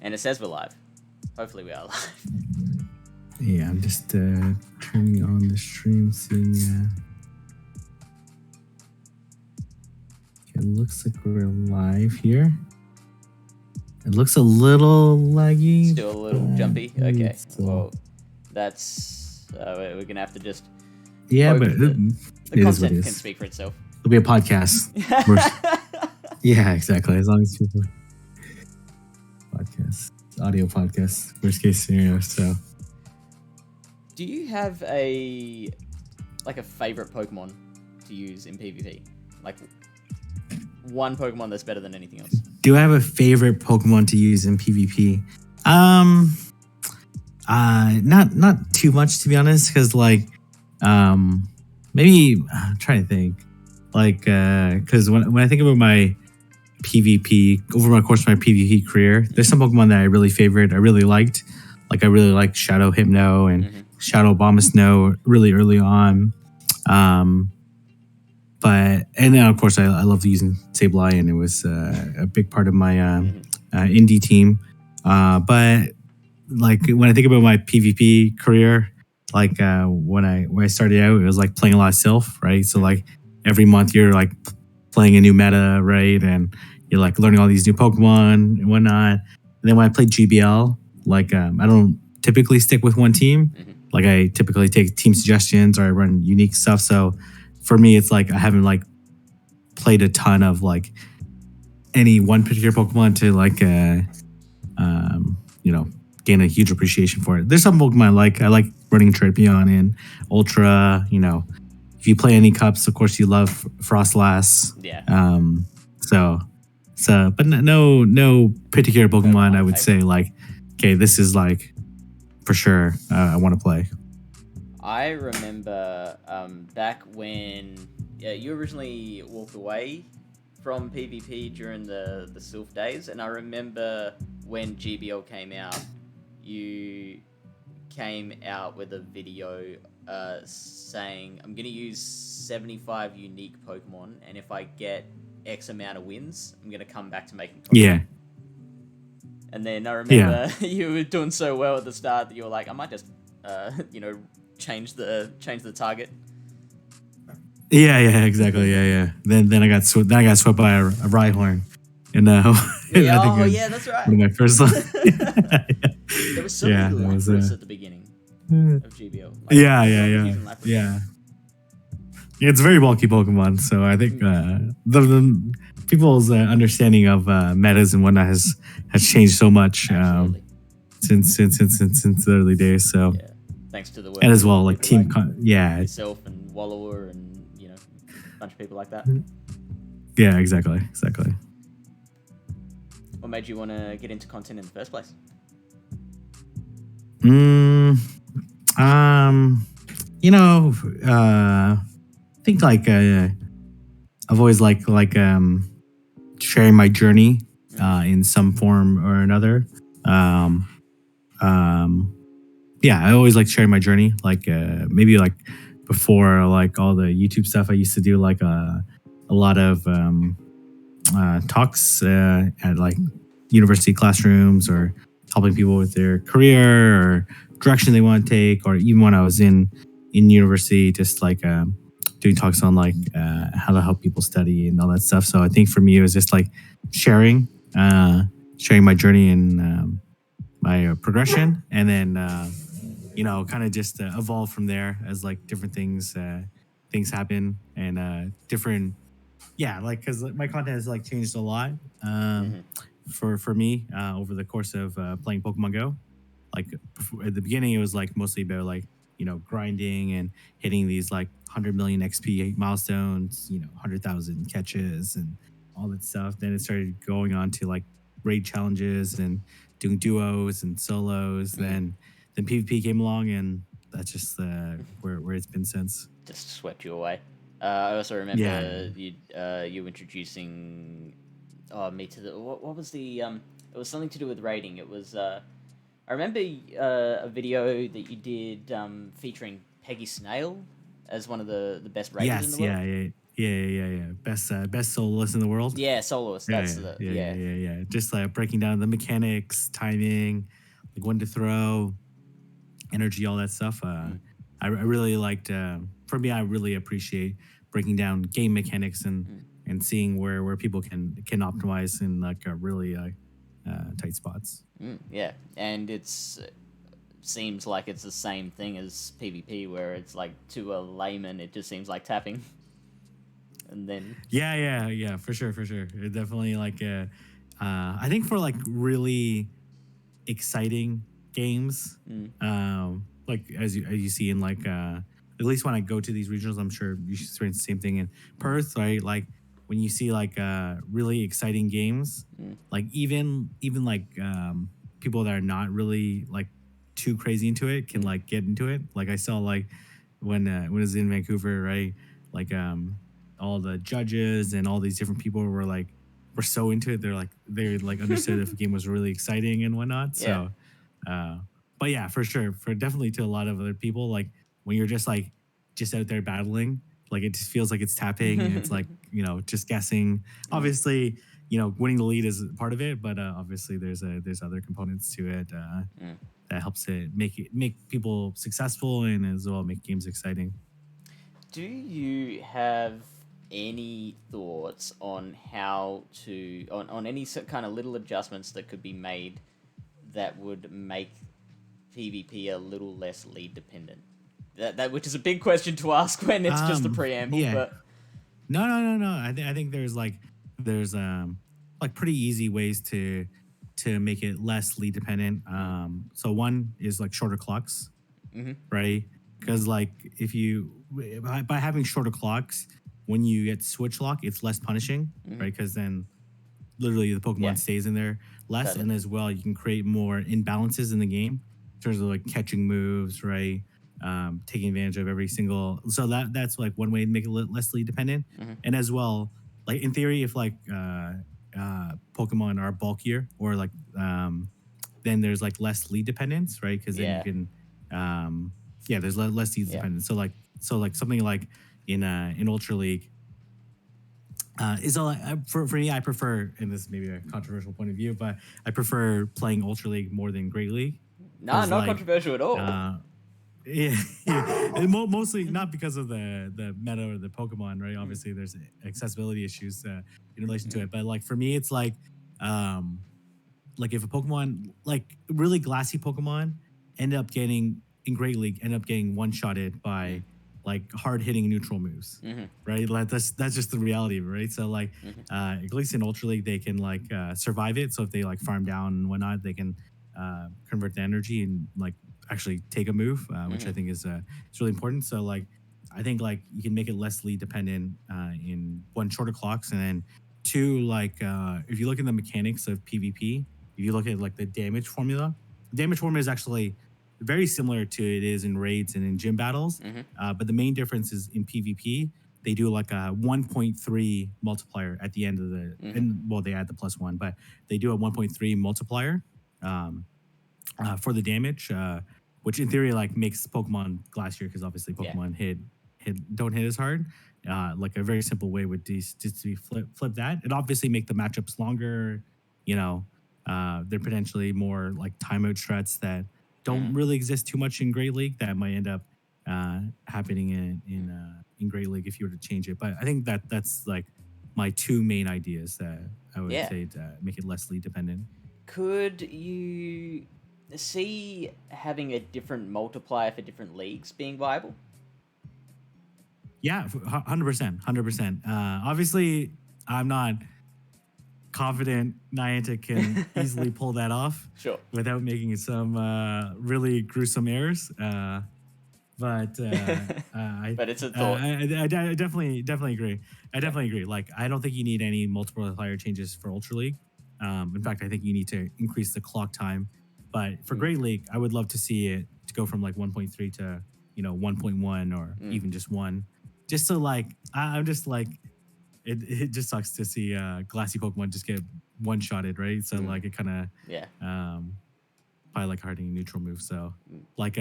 And it says we're live. Hopefully we are live. Yeah, I'm just turning on the stream, seeing. It looks like we're live here. It looks a little laggy. Still a little jumpy. Okay. Well, that's we're gonna have to just. Yeah, but the content can speak for itself. It'll be a podcast. Yeah, exactly. As long as people audio podcast, worst case scenario. So, do you have a favorite Pokemon to use in PvP? Like one Pokemon that's better than anything else? Do I have a favorite Pokemon to use in PvP? Not too much, to be honest, because maybe I'm trying to think. Because when I think about my PvP, over my course of my PvP career, there's some Pokemon that I really favored, I really liked. Like I really liked Shadow Hypno and Shadow Abomasnow really early on. And then of course I loved using Sableye, and it was a big part of my indie team. But like when I think about my PvP career, like when I started out, it was like playing a lot of Sylph, right? So like every month you're like playing a new meta, right? And you're like learning all these new Pokemon and whatnot. And then when I played GBL, like I don't typically stick with one team. Like I typically take team suggestions or I run unique stuff. So for me, it's like I haven't like played a ton of like any one particular Pokemon to like gain a huge appreciation for it. There's some Pokemon I like running Trepion and Ultra. If you play any cups, of course you love Frostlass. Yeah. But no particular Pokemon I would say like, okay, this is like for sure I want to play. I remember back when you originally walked away from PvP during the Sylph days, and I remember when GBL came out, you came out with a video saying, I'm going to use 75 unique Pokemon, and if I get X amount of wins, I'm going to come back to making Pokemon. Yeah. And then I remember you were doing so well at the start that you were like, I might just, change the target. Yeah, exactly. Yeah. Then I got swept by a Rhyhorn. And that's right. One of my first. There was so many Lapras at the beginning of GBL. Yeah. It's a very bulky Pokemon, so I think the people's understanding of metas and whatnot has changed so much since the early days. So thanks to the work, and as well like team, yourself and Wallower and a bunch of people like that. Yeah, exactly. What made you want to get into content in the first place? I think like I've always liked sharing my journey in some form or another. I always like sharing my journey. Like maybe like before like all the YouTube stuff, I used to do like a lot of talks at like university classrooms or helping people with their career or direction they want to take, or even when I was in university, just like doing talks on like how to help people study and all that stuff. So I think for me, it was just like sharing my journey and my progression, and then kind of just evolve from there as like different things happen and different. Yeah, like because my content has like changed a lot for me over the course of playing Pokemon Go. Like at the beginning, it was like mostly about like grinding and hitting these like 100 million XP milestones, 100,000 catches and all that stuff. Then it started going on to like raid challenges and doing duos and solos. Then PvP came along, and that's just where it's been since. Just swept you away. I also remember you introducing me to the what was the it was something to do with raiding. It was I remember a video that you did featuring Peggy Snail as one of the best raiders in the world. Yeah. Best soloist in the world. Yeah, soloist. That's the yeah. Yeah. Just like breaking down the mechanics, timing, like when to throw, energy, all that stuff. Mm, I really liked. For me, I really appreciate breaking down game mechanics mm, and seeing where people can optimize in like a really tight spots. yeah, and it's seems like it's the same thing as PvP, where it's like to a layman, it just seems like tapping, and then Yeah, for sure. It definitely like I think for like really exciting games, mm, like as you see in like at least when I go to these regionals, I'm sure you should experience the same thing in Perth, right? Like when you see like really exciting games, mm, like even like people that are not really like too crazy into it can mm, like get into it. Like I saw like when it was in Vancouver, right? Like all the judges and all these different people were so into it. They like understood if the game was really exciting and whatnot. yeah. So uh but yeah, for sure. For definitely to a lot of other people, like when you're just out there battling, like it just feels like it's tapping and it's like, just guessing. Mm, Obviously, winning the lead is part of it, but obviously there's other components to it mm. that helps make people successful and as well make games exciting. Do you have any thoughts on how to on any kind of little adjustments that could be made that would make PvP a little less lead dependent? That which is a big question to ask when it's just a preamble, Yeah. but No. I think there's like pretty easy ways to make it less lead dependent. mm, So one is like shorter clocks, mm-hmm, right? mm, Because like if you by having shorter clocks, when you get switch lock, it's less punishing, mm-hmm. right? Because then literally the Yeah, Pokemon stays in there less, totally. and as well you can create more imbalances in the game in terms of like catching moves, right? Taking advantage of every single. So that's like one way to make it less lead dependent, Mm-hmm. and as well, like in theory, if like Pokemon are bulkier or like then there's like less lead dependence, right? Because then you Yeah, can yeah, there's less lead yeah. dependence. So like something like in Ultra League is a for me, I prefer, and this may be a controversial point of view, but I prefer playing Ultra League more than Great League Nah, because not like controversial at all. uh, yeah, and mostly not because of the meta or the Pokemon, right? Mm, Obviously, there's accessibility issues in relation to mm, it, but like for me, it's um, like if a Pokemon, like really glassy Pokemon, end up getting in Great League, end up getting one shotted mm, by like hard hitting neutral moves, mm-hmm, right? Like that's just the reality of it, right? So like mm-hmm, at least in Ultra League, they can like survive it. So if they like farm down and whatnot, they can convert the energy and like actually take a move, which mm-hmm. I think is really important. So like I think like you can make it less lead dependent in one shorter clocks, and then two like if you look at the mechanics of PvP, if you look at like the damage formula is actually very similar to it is in raids and in gym battles. Mm-hmm. But the main difference is in PvP, they do like a 1.3 multiplier at the end of Mm-hmm. and well, they add the plus one, but they do a 1.3 multiplier um, for the damage, which in theory like makes Pokemon glassier because obviously Yeah. Pokemon don't hit as hard. Like a very simple way would just be flip that. It obviously make the matchups longer. You know, they're potentially more like timeout strats that Mm-hmm. don't really exist too much in Great League that might end up happening in Great League if you were to change it. But I think that's like my two main ideas that I would Yeah. say to make it less lead dependent. Could you see having a different multiplier for different leagues being viable? Yeah, 100%, 100%. Obviously, I'm not confident Niantic can easily pull that off Sure. without making some really gruesome errors. But But it's a thought. I definitely agree. I Yeah. definitely agree. Like, I don't think you need any multiplier changes for Ultra League. In fact, I think you need to increase the clock time. But for Mm, Great League, I would love to see it to go from like 1.3 to 1.1 or mm, even just one. Just so like I'm just like it just sucks to see glassy Pokemon just get one shotted, right? So mm, like it kind of yeah. probably like hardening neutral move. So Mm, like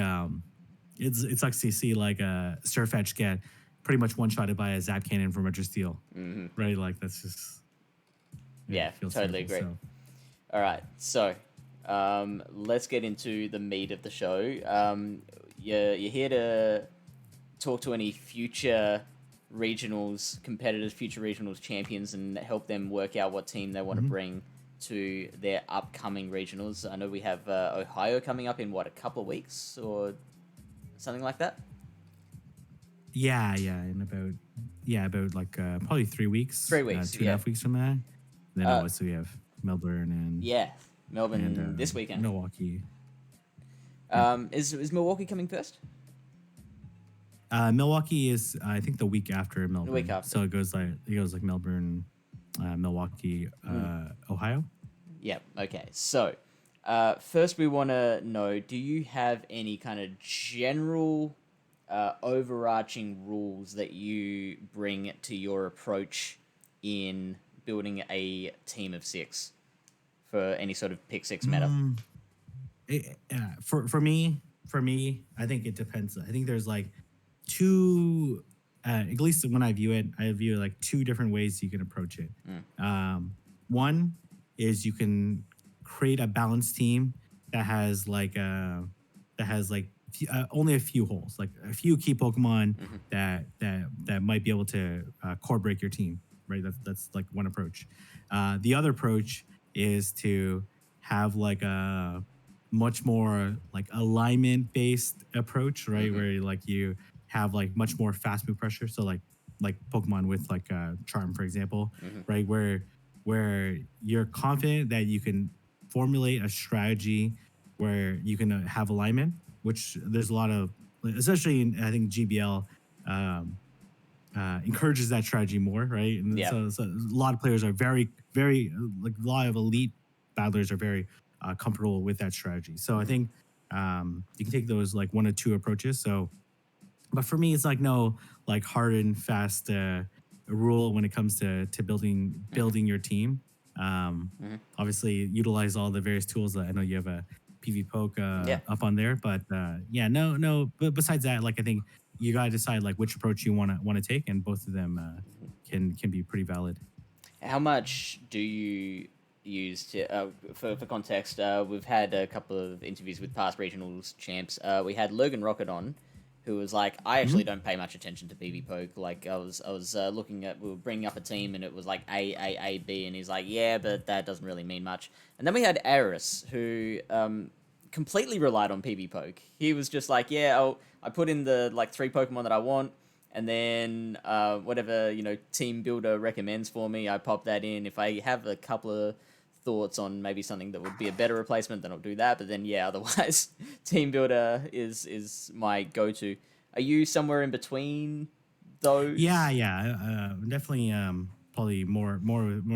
it sucks to see like Surfetch get pretty much one-shotted by a zap cannon from Retro Steel, right? Like that's just Yeah, feels totally terrible, agree. so. All right, so let's get into the meat of the show. You're here to talk to any future regionals competitors, future regionals champions, and help them work out what team they want to bring to their upcoming regionals. I know we have Ohio coming up in a couple of weeks or something like that. Yeah, in about like probably 3 weeks, 3 weeks, two and a yeah. half weeks from that. And then Uh, obviously we have Melbourne yeah, and Melbourne this weekend. Milwaukee. Yeah. Is Milwaukee coming first? Milwaukee is I think the week after Melbourne. The week after. So it goes like Melbourne, Milwaukee, Ohio. Yeah. Okay. So first we want to know: do you have any kind of general overarching rules that you bring to your approach in building a team of 6 for any sort of pick 6 meta? For me, I think it depends. I think there's like two, at least when I view it like two different ways you can approach it. One is you can create a balanced team that has like only a few holes, like a few key Pokemon that might be able to core break your team. Right, that's like one approach. The other approach is to have like a much more like alignment based approach, right? Where like you have like much more fast move pressure. So like Pokemon with like Charm, for example, right? Where you're confident that you can formulate a strategy where you can have alignment, which there's a lot of, especially in I think GBL. Encourages that strategy more, right? And so a lot of players are very, very like a lot of elite battlers are very comfortable with that strategy. So I think you can take those like one or two approaches. So, but for me, it's like no like hard and fast rule when it comes to building your team. Obviously, utilize all the various tools that I know you have a PV Poke up on there, but no. But besides that, like I think you gotta decide like which approach you want to take, and both of them can be pretty valid. How much do you use to, for context, we've had a couple of interviews with past regionals champs. We had Logan Rocket on, who was like, I actually don't pay much attention to PB Poke. Like, I was looking at, we were bringing up a team, and it was like A, B, and he's like, yeah, but that doesn't really mean much. And then we had Aris, who completely relied on PB Poke. He was just like, yeah, I put in the like 3 Pokemon that I want, and then whatever team builder recommends for me, I pop that in. If I have a couple of thoughts on maybe something that would be a better replacement, then I'll do that. But then otherwise, team builder is my go-to. Are you somewhere in between those? Yeah, definitely. Probably more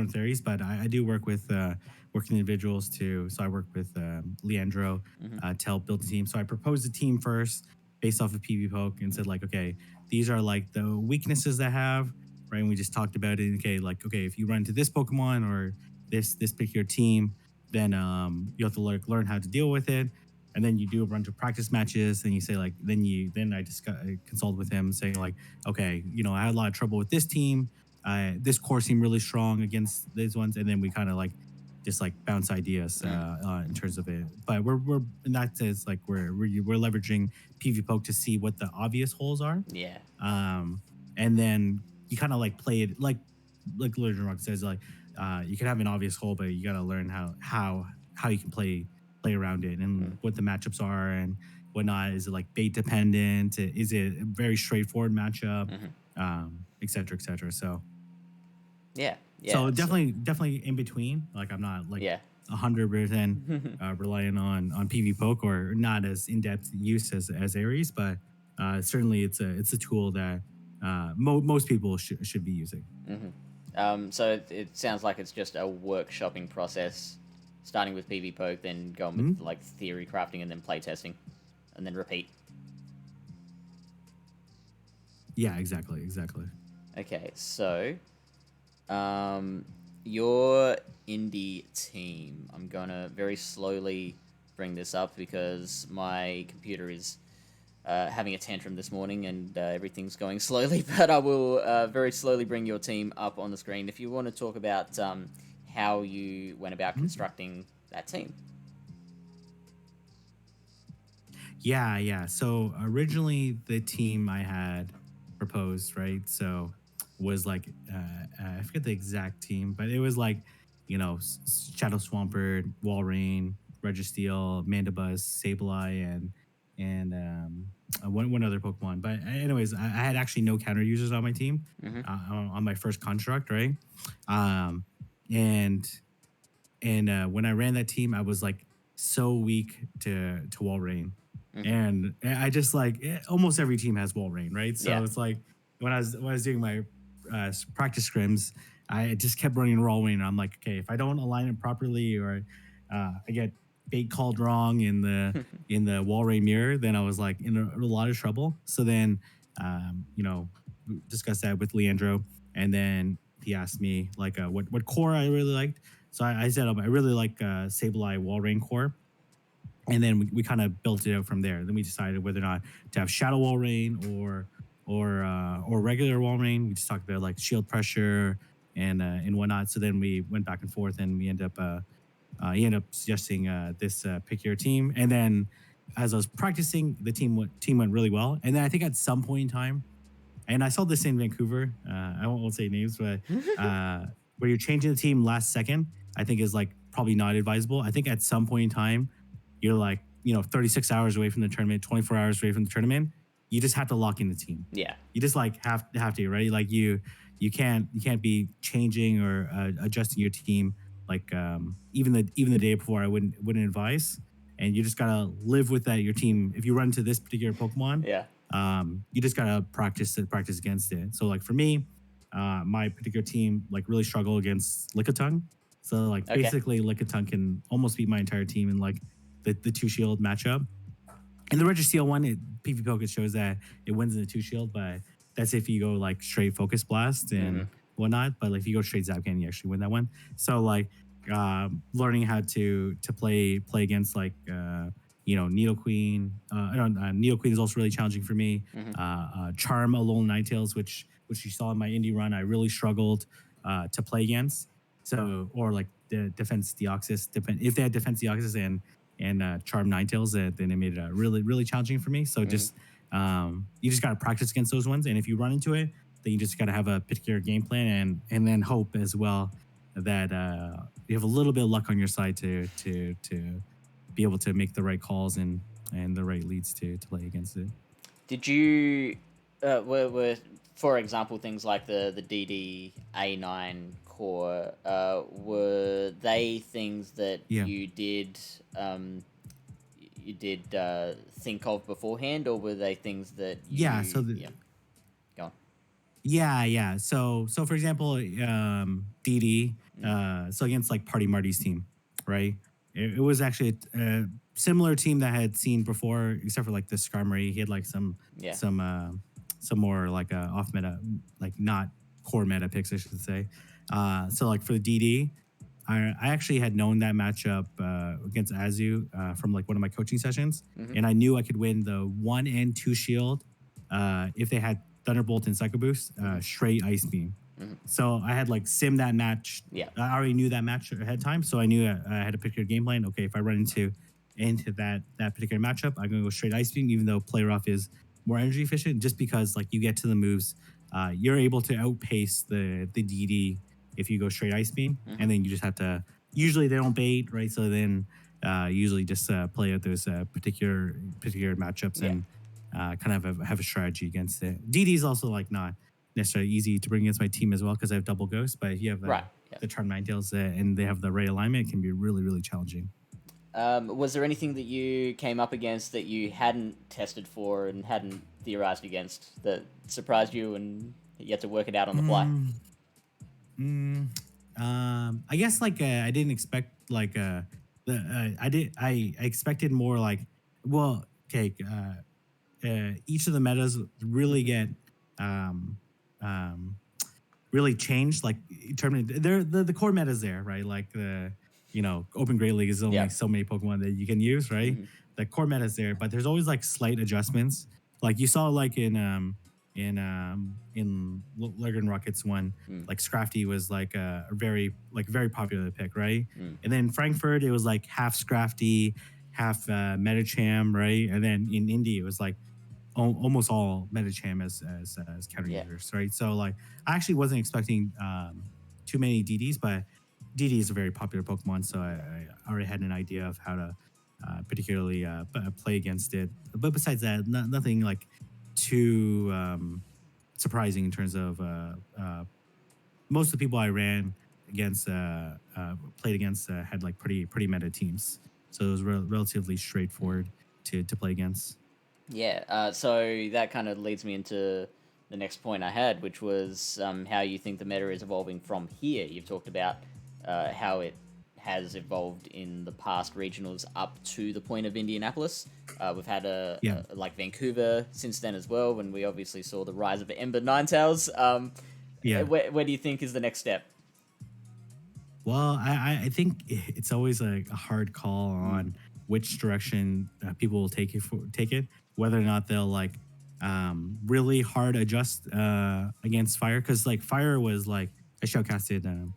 theories, but I do work with working individuals too. So I work with Leandro to help build a team. So I proposed a team first based off of PV Poke and said like, okay, these are like the weaknesses I have, right? And we just talked about it. Okay, if you run into this Pokemon or this particular team, then you have to learn how to deal with it. And then you do a bunch of practice matches, and you say like, then I consult with him, saying like, okay, I had a lot of trouble with this team. This core seemed really strong against these ones, and then we kind of like just like bounce ideas in terms of it. But we're in that sense like we're leveraging PV Poke to see what the obvious holes are. Yeah. And then you kind of like play it like Legend Rock says, like you can have an obvious hole, but you got to learn how you can play around it and what the matchups are and whatnot. Is it like bait dependent? Is it a very straightforward matchup? Et cetera, et cetera. So yeah. So definitely in between. Like I'm not like 100% relying on PV Poke or not as in depth use as Aries, but certainly it's a tool that most people should be using. So it sounds like it's just a workshopping process, starting with PV Poke, then going with like theory crafting, and then play testing, and then repeat. Yeah, exactly. Okay, so your indie team. I'm gonna very slowly bring this up because my computer is having a tantrum this morning, and everything's going slowly. But I will very slowly bring your team up on the screen. If you want to talk about how you went about constructing that team. Yeah. So originally, the team I had proposed, right? So was like I forget the exact team, but it was like Shadow Swampert, Walrein, Registeel, Mandibuzz, Sableye, and one other Pokemon. But anyways, I had actually no counter users on my team on my first construct, right? Um, and when I ran that team, I was like so weak to Walrein. And I just like almost every team has Walrein, right? So Yeah. it's like when I was doing my practice scrims, I just kept running Walrein. And I'm like, okay, if I don't align it properly or I get bait called wrong in the Walrein mirror, then I was like in a lot of trouble. So then, discussed that with Leandro, and then he asked me like what core I really liked. So I said I really like Sableye Walrein core. And then we kind of built it out from there. Then we decided whether or not to have Shadow Walrein or regular Walrein. We just talked about like shield pressure and whatnot. So then we went back and forth, and we ended up he ended up suggesting this pick your team. And then as I was practicing, the team went really well. And then I think at some point in time, and I saw this in Vancouver. I won't say names, but where you're changing the team last second, I think is like probably not advisable. I think at some point in time, you're like 36 hours away from the tournament, 24 hours away from the tournament. You just have to lock in the team. Yeah. You just like have to, right? Like you can't be changing or adjusting your team like even the day before. I wouldn't advise, and you just gotta live with that. Your team, if you run into this particular Pokemon, Yeah. you just gotta practice against it. So like for me, my particular team like really struggle against Lickitung. So like basically Lickitung can almost beat my entire team in like the 2 shield matchup. And the Registeel one, PvP Pocket shows that it wins in the 2 shield, but that's if you go like straight Focus Blast and whatnot. But like if you go straight Zapcan, you actually win that one. So like learning how to play against like Nidoqueen. Nidoqueen is also really challenging for me. Charm, Alolan Ninetales, which you saw in my indie run, I really struggled to play against. So or like the Defense Deoxys, if they had Defense Deoxys and Charm Ninetales, then it made it really challenging for me. So just you just got to practice against those ones, and if you run into it, then you just got to have a particular game plan and then hope as well that you have a little bit of luck on your side to be able to make the right calls and the right leads to play against it. Did you were for example things like the DD-A9 core, were they things that you did think of beforehand, or were they things that you go on? Yeah. So for example, DD, so against like Party Marty's team, right? It was actually a similar team that I had seen before, except for like the Skarmory. He had like some more like off meta, like not core meta picks, I should say. So like for the DD, I actually had known that matchup against Azu from like one of my coaching sessions, and I knew I could win the 1 and 2 shield if they had Thunderbolt and Psycho Boost, straight Ice Beam. So I had like sim that match. Yeah. I already knew that match ahead of time, so I knew I had a particular game plan. Okay, if I run into that particular matchup, I'm gonna go straight Ice Beam, even though Play Rough is more energy efficient, just because like you get to the moves, you're able to outpace the DD if you go straight Ice Beam, and then you just have to. Usually they don't bait, right? So then usually just play out those particular matchups and kind of have a strategy against it. DD is also like not necessarily easy to bring against my team as well because I have double ghost, but if you have the Charm Ninetales and they have the right alignment, it can be really challenging. Was there anything that you came up against that you hadn't tested for and hadn't theorized against that surprised you and you had to work it out on the fly? I guess like I didn't expect like I expected more like each of the metas really get really changed like the core meta's there, right? Like Open Great League is only Yeah. so many Pokemon that you can use, right? Mhm. The core meta is there, but there's always like slight adjustments. Like you saw like in Lurgan Rockets one, Mm. like Scrafty was like a very popular pick, right? Mm. And then Frankfurt, it was like half Scrafty, half Metacham, right? And then in Indy, it was like almost all Metacham as counter Yeah. users, right? So like I actually wasn't expecting too many DDs, but DD is a very popular Pokemon, so I already had an idea of how to particularly play against it. But besides that, nothing like too surprising in terms of most of the people I ran against, played against, had like pretty meta teams, so it was relatively straightforward to play against. Yeah, so that kind of leads me into the next point I had, which was how you think the meta is evolving from here. You've talked about how it has evolved in the past regionals up to the point of Indianapolis. We've had Yeah. like Vancouver since then as well, when we obviously saw the rise of Ember Ninetales. Yeah. Where do you think is the next step? Well, I think it's always a hard call on which direction people will take it, whether or not they'll like really hard adjust against fire, because like fire was like I showcasted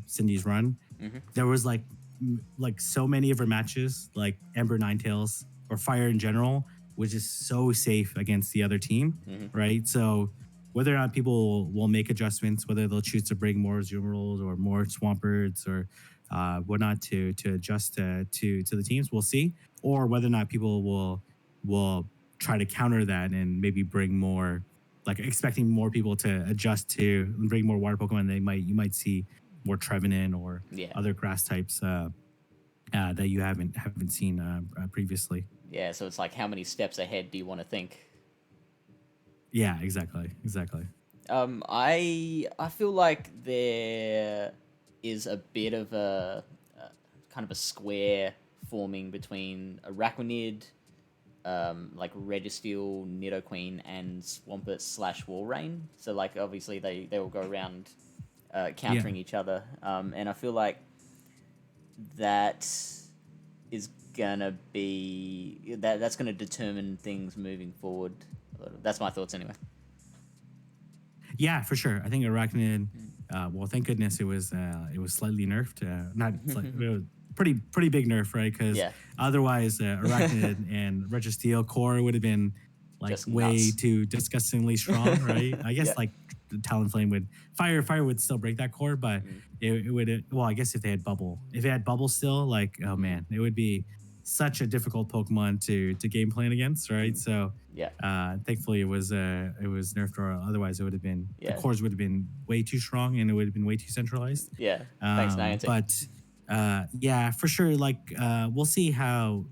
Cindy's run. Mm-hmm. There was like so many of her matches, like Ember Ninetales or fire in general, was just so safe against the other team, right? So whether or not people will make adjustments, whether they'll choose to bring more Zoom rolls or more Swampers or whatnot to adjust to the teams, we'll see. Or whether or not people will try to counter that and maybe bring more, like expecting more people to adjust to bring more water Pokemon. You might see more Trevenant or Yeah. other grass types that you haven't seen previously. Yeah, so it's like, how many steps ahead do you want to think? Yeah, exactly. I feel like there is a bit of a kind of a square forming between Araquanid, like Registeel, Nidoqueen, and Swampert / Walrein. So like obviously they will go around countering each other, and I feel like that is gonna be that's gonna determine things moving forward. That's my thoughts anyway. Yeah, for sure. I think Arachnid. Well, thank goodness it was slightly nerfed. Not slightly, it was pretty big nerf, right? Because Yeah. otherwise, Arachnid and Registeel core would have been like Just way nuts. too disgustingly strong, right? I guess Yeah. like the Talonflame would fire would still break that core, but it would. Well, I guess if it had bubble still, like oh man, it would be such a difficult Pokemon to game plan against, right? So Yeah. thankfully it was nerfed, or otherwise it would have been Yeah. the cores would have been way too strong and it would have been way too centralized. Yeah. Thanks, Niantic. But yeah, for sure. Like we'll see how.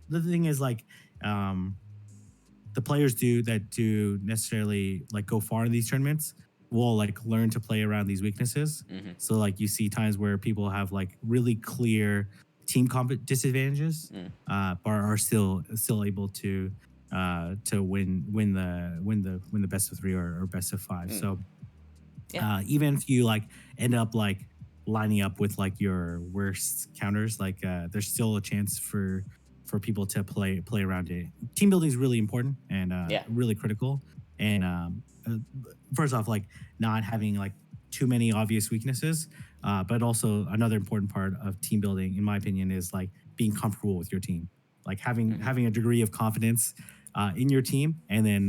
The thing is like the players do necessarily like go far in these tournaments will like learn to play around these weaknesses. So like you see times where people have like really clear team disadvantages, but are still able to win the best of 3 or best of 5. So even if you like end up like lining up with like your worst counters, like there's still a chance for people to play around it. Team building is really important and really critical. And first off, like not having like too many obvious weaknesses, but also another important part of team building, in my opinion, is like being comfortable with your team, like having a degree of confidence in your team, and then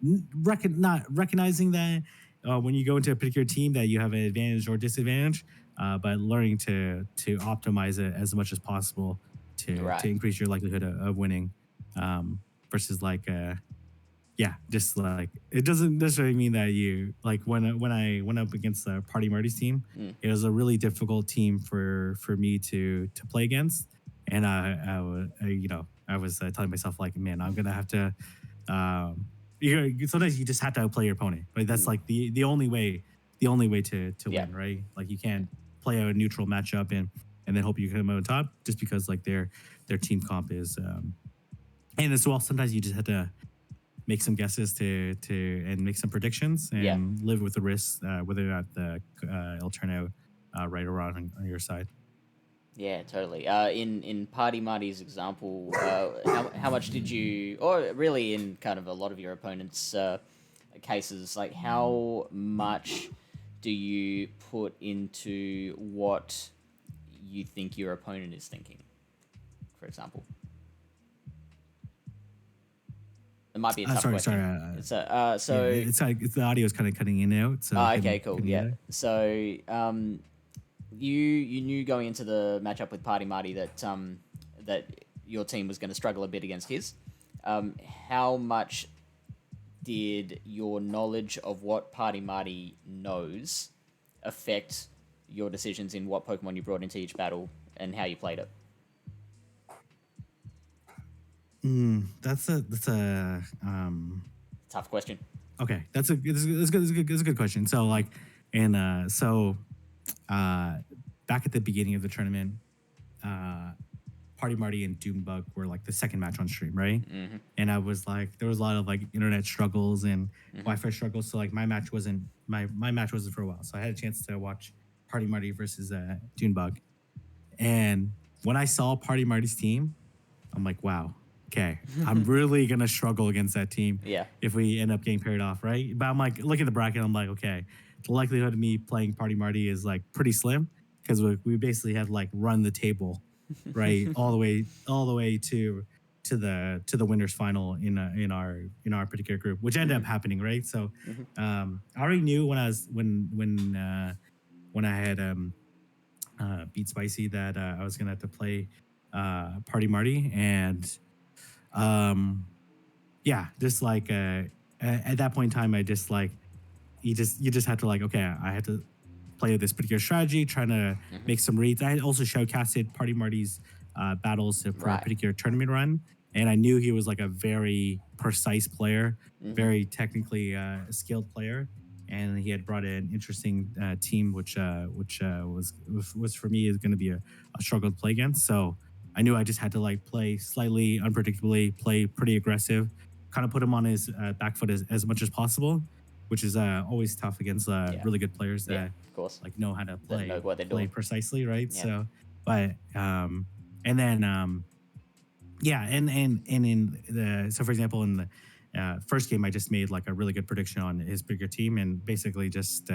not recognizing that when you go into a particular team that you have an advantage or disadvantage, but learning to optimize it as much as possible to increase your likelihood of winning, versus like just like it doesn't necessarily mean that you like when I went up against the Party Marty's team, it was a really difficult team for me to play against, and I was telling myself like, man, I'm gonna have to. Sometimes you just have to outplay your opponent, but that's like the only way to win, right? Like you can't play a neutral matchup and then hope you come out on top just because like their team comp is and as well sometimes you just have to make some guesses to and make some predictions and live with the risks, whether or not it'll turn out right or wrong on your side. Yeah, totally. In Party Marty's example, how much did you, or really in kind of a lot of your opponents' cases, like how much do you put into what you think your opponent is thinking, for example? It might be a tough Sorry, question. sorry. It's Yeah, so. it's the audio is kind of cutting in and out, so I Okay, cool. couldn't get Yeah. it. So, you knew going into the matchup with Party Marty that your team was going to struggle a bit against his. How much did your knowledge of what Party Marty knows affect your decisions in what Pokemon you brought into each battle and how you played it? That's a Tough question. okay. That's a good question. So like, and back at the beginning of the tournament, uh, Party Marty and Doombug were like the second match on stream, right? Mm-hmm. And I was like, there was a lot of like internet struggles and Mm-hmm. Wi-Fi struggles. So like my match wasn't for a while. So I had a chance to watch Party Marty versus Doombug. And when I saw Party Marty's team, I'm like, wow, okay, I'm really gonna struggle against that team Yeah. if we end up getting paired off, right? But I'm like, look at the bracket, I'm like, okay, the likelihood of me playing Party Marty is like pretty slim because we basically had like run the table, right, all the way to the winners final in our particular group, which ended up happening, right? So I already knew when I was when I had beat Spicy that I was gonna have to play Party Marty, and um, yeah, just like at that point in time, I just like you just had to like, okay, I had to play this particular strategy, trying to make some reads. I had also showcasted Party Marty's battles for a Right. particular tournament run, and I knew he was like a very precise player, very technically skilled player, and he had brought an interesting team, which was for me is going to be a struggle to play against. So I knew I just had to like play slightly unpredictably, play pretty aggressive, kind of put him on his back foot as much as possible, which is always tough against Yeah. really good players Yeah, that of course. like know how to That know what they're doing. precisely, right? Yeah. So, but and then yeah, and in the so for example in the first game I just made like a really good prediction on his bigger team and basically just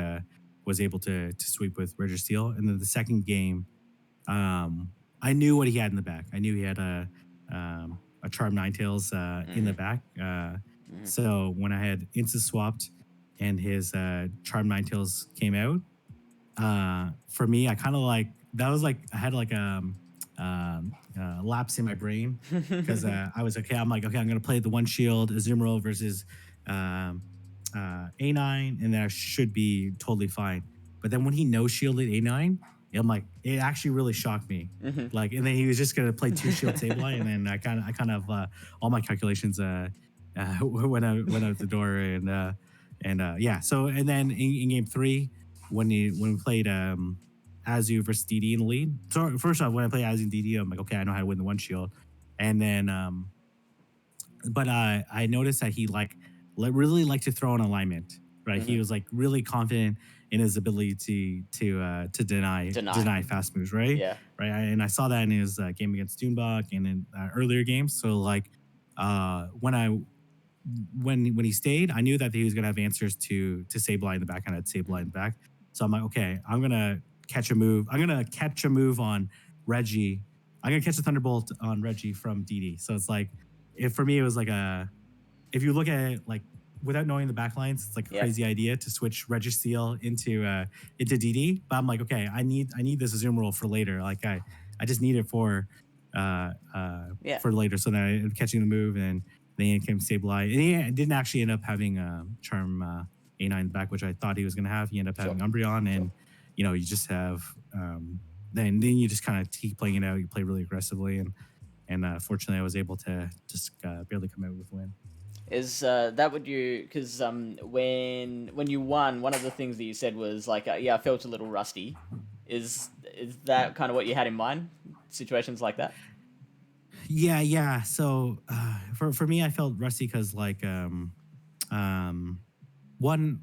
was able to sweep with Registeel, and then the second game I knew what he had in the back. I knew he had a Charm Ninetales in the back. So when I had Insta swapped and his Charm Ninetales came out, for me, I kind of like that was like I had like lapse in my brain because I was okay. I'm like, okay, I'm gonna play the one shield Azumarill versus A9, and that should be totally fine. But then when he no shielded A9, I'm like, it actually really shocked me. Like, and then he was just gonna play two shield Sableye, and then I kind of all my calculations went out the door, and yeah. So and then in game three, when we played Azu versus DD in the lead. So first off, when I play Azu and DD, I'm like, okay, I know how to win the one shield, and then but I noticed that he like really liked to throw an alignment. Right, he was like really confident in his ability to deny fast moves. Right, Yeah. right, and I saw that in his game against Doombug and in earlier games. So like when he stayed, I knew that he was gonna have answers to Sableye in the back, and I had Sableye in the back. So I'm like, okay, I'm gonna catch a move. I'm gonna catch a move on Reggie. I'm gonna catch a Thunderbolt on Reggie from DD. So it's like, for me, it was like if you look at it like without knowing the backlines, it's like a crazy idea to switch Registeel into DD. But I'm like, okay, I need this Azumarill for later. Like I just need it for later. So then I ended up catching the move, and then it came Sableye. And he didn't actually end up having Charm A9 in the back, which I thought he was going to have. He ended up having Umbreon, and you just have then you just kind of keep playing it out. You play really aggressively, and fortunately, I was able to just barely come out with a win. Is that what you? Because when you won, one of the things that you said was like, yeah, I felt a little rusty. Is that kind of what you had in mind? Situations like that? Yeah. So for me, I felt rusty because like one,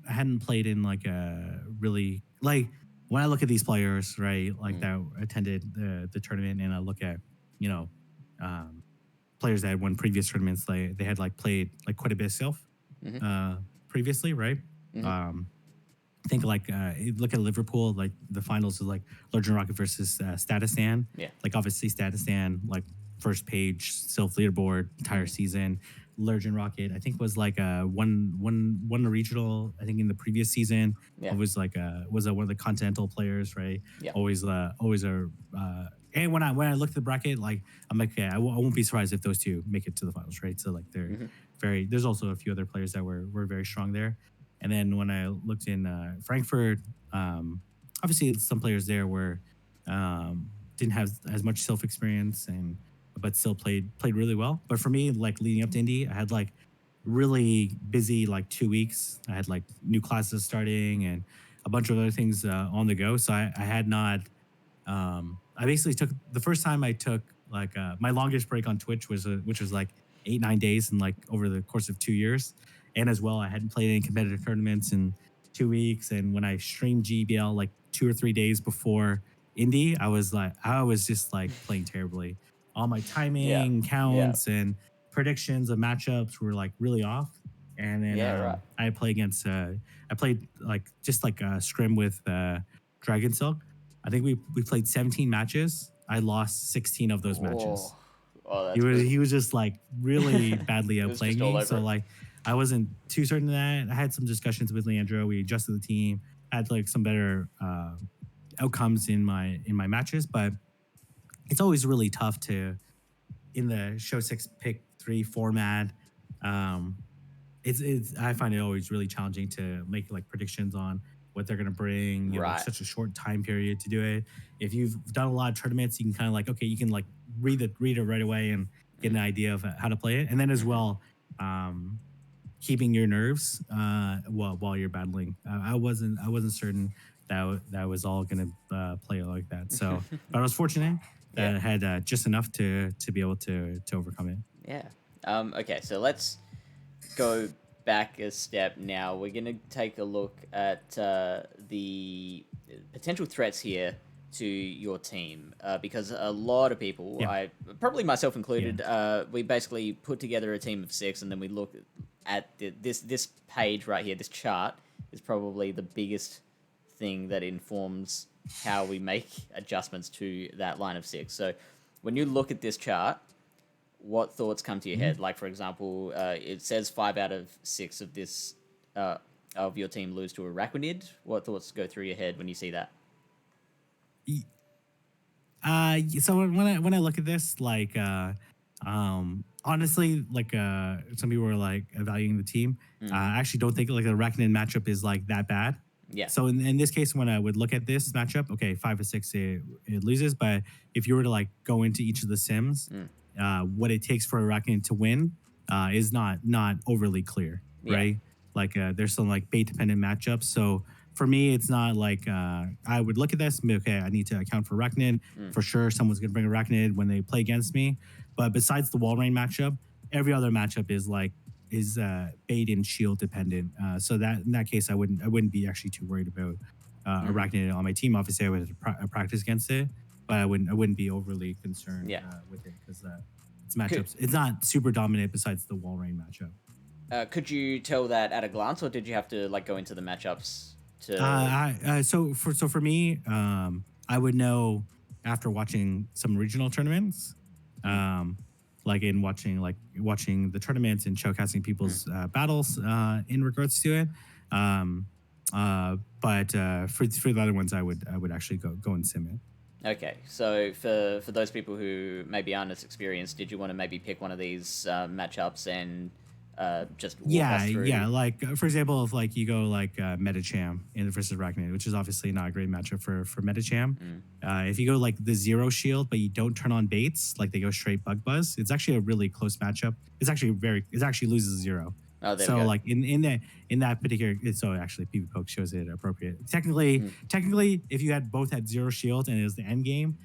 I hadn't played in like a really like when I look at these players, right, like that attended the tournament, and I look at, you know, um, players that had won previous tournaments, they had like played like quite a bit of Sylph Mm-hmm. previously, right? Mm-hmm. I think like you look at Liverpool, like the finals is like Lurgent Rocket versus Statistan. Yeah. Like obviously Statistan, like first page Sylph leaderboard entire season. Lurgent Rocket, I think was like won a regional. I think in the previous season, Yeah. was like one of the continental players, right? Yeah. Always a. And when I looked at the bracket, like I'm like, okay, I won't be surprised if those two make it to the finals, right? So like they're very. There's also a few other players that were very strong there. And then when I looked in Frankfurt, obviously some players there were didn't have as much self experience and but still played really well. But for me, like leading up to Indy, I had like really busy like 2 weeks. I had like new classes starting and a bunch of other things on the go. So I had not. I basically took the first time I took like my longest break on Twitch was which was like 8-9 days and like over the course of 2 years. And as well, I hadn't played any competitive tournaments in 2 weeks. And when I streamed GBL like 2 or 3 days before Indy, I was just like playing terribly. All my timing counts and predictions of matchups were like really off. And then right. I played like just like a scrim with Dragon Silk. I think we played 17 matches. I lost 16 of those matches. Oh, that's He was just like really badly outplaying me. So like I wasn't too certain of that. I had some discussions with Leandro. We adjusted the team. I had like some better outcomes in my matches, but it's always really tough to in the show 6 pick 3 format. It's I find it always really challenging to make like predictions on what they're going to bring. You have like such a short time period to do it. If you've done a lot of tournaments, you can kind of like, okay, you can like read it right away and get an idea of how to play it. And then as well, keeping your nerves while you're battling. I wasn't certain that was all going to play like that. So, but I was fortunate that I had just enough to be able to overcome it. Yeah. Okay, so let's go back a step now. We're going to take a look at the potential threats here to your team because a lot of people, I probably myself included, we basically put together a team of 6 and then we look at this page right here. This chart is probably the biggest thing that informs how we make adjustments to that line of 6. So when you look at this chart, what thoughts come to your head? Like, for example, it says 5 out of 6 of this of your team lose to Arachnid. What thoughts go through your head when you see that? So when I look at this, like, honestly, like, some people were like evaluating the team. I actually don't think like the Arachnid matchup is like that bad. Yeah. So in this case, when I would look at this matchup, okay, 5 or 6 it loses, but if you were to like go into each of the sims, what it takes for Arachnid to win is not overly clear, right? Like there's some like bait dependent matchups. So for me, it's not like I would look at this and be, okay, I need to account for Arachnid. For sure, someone's going to bring Arachnid when they play against me. But besides the wall rain matchup, every other matchup is bait and shield dependent. So that in that case, I wouldn't be actually too worried about Arachnid on my team. Obviously, I would practice against it, but I wouldn't be overly concerned with it because it's matchups. It's not super dominant besides the wall rain matchup. Could you tell that at a glance, or did you have to like go into the matchups to? So for me, I would know after watching some regional tournaments, like in watching the tournaments and showcasing people's battles in regards to it. But for the other ones, I would actually go and sim it. Okay, so for those people who maybe aren't as experienced, did you want to maybe pick one of these matchups and just walk us through? Like for example, if like you go like Metacham in versus Arachnid, which is obviously not a great matchup for Metacham. If you go like the 0 shield, but you don't turn on baits, like they go straight bug buzz, it's actually a really close matchup. It actually loses 0. Oh, there so we go. like in that particular, so actually PV Poke shows it appropriate. Technically, if you had both had 0 shield and it was the end game,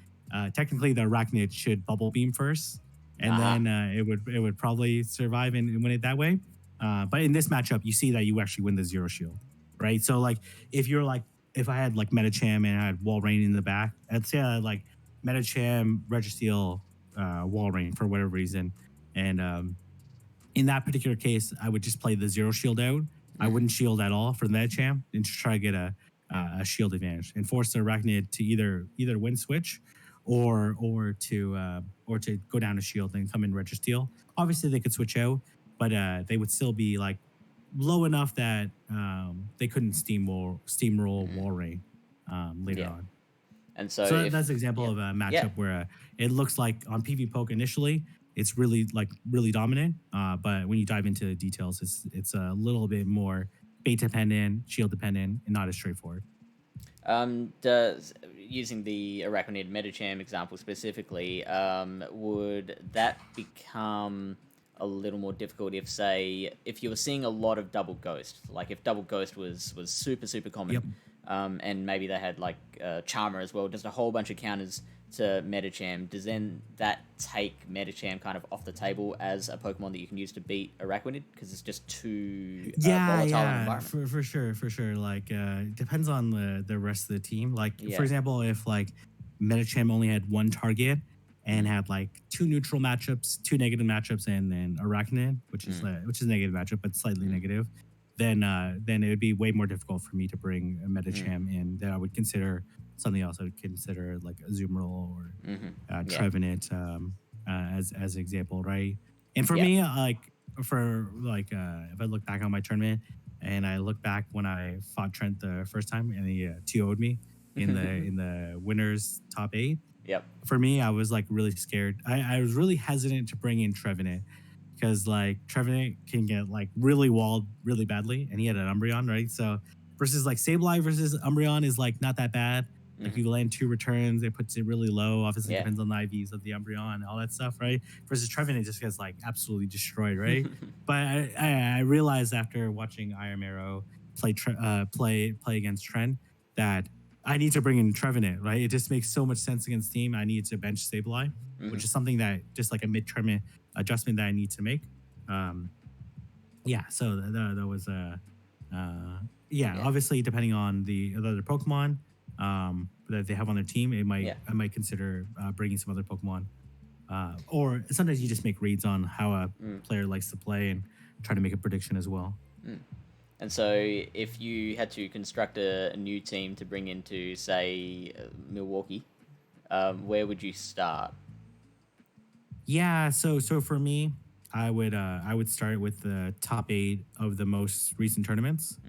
technically the Arachnid should bubble beam first, and then it would probably survive and win it that way. But in this matchup, you see that you actually win the 0 shield, right? So like if you're like if I had like Metacham and I had Wall Rain in the back, I'd say I had like Metacham, Registeel, Wall Rain for whatever reason. And in that particular case, I would just play the zero shield out. I wouldn't shield at all for the Metacham and just try to get a shield advantage and force the Arachnid to either win switch or to go down to shield and come in Registeel. Obviously, they could switch out, but they would still be like low enough that they couldn't steamroll Wall Rain later on. And so, So that's an example of a matchup where it looks like on PV Poke initially, it's really dominant. But when you dive into the details, it's a little bit more bait dependent, shield dependent, and not as straightforward. Using the Arachnid Metacham example specifically, would that become a little more difficult if you were seeing a lot of double ghost, like if double ghost was super common, and maybe they had like Charmer as well, just a whole bunch of counters to Metacham. Does then that take Metacham kind of off the table as a Pokemon that you can use to beat Arachnid because it's just too volatile environment? For sure. Like depends on the rest of the team. Like for example, if like Metacham only had one target and had like two neutral matchups, two negative matchups, and then Arachnid, which is a negative matchup but slightly negative, then it would be way more difficult for me to bring a Metacham in. That I would consider something else. I would consider like Azumarill or Trevenant as an example, right? And for me, if I look back on my tournament and I look back when I fought Trent the first time and he TO'd me in the winners top 8. Yep. For me, I was like really scared. I was really hesitant to bring in Trevenant because like Trevenant can get like really walled really badly, and he had an Umbreon, right? So versus like Sableye versus Umbreon is like not that bad. Like you land 2 returns, it puts it really low. Obviously, depends on the IVs of the Umbreon and all that stuff, right? Versus Trevenant just gets like absolutely destroyed, right? But I realized after watching Iron Arrow play against Trent that I need to bring in Trevenant, right? It just makes so much sense against team. I need to bench Sableye, which is something that just like a mid-tournament adjustment that I need to make. So that was obviously depending on the other Pokemon that they have on their team, I might consider bringing some other Pokemon. Or sometimes you just make reads on how a player likes to play and try to make a prediction as well. And so if you had to construct a new team to bring into, say, Milwaukee, where would you start? Yeah, so for me, I would start with the top 8 of the most recent tournaments,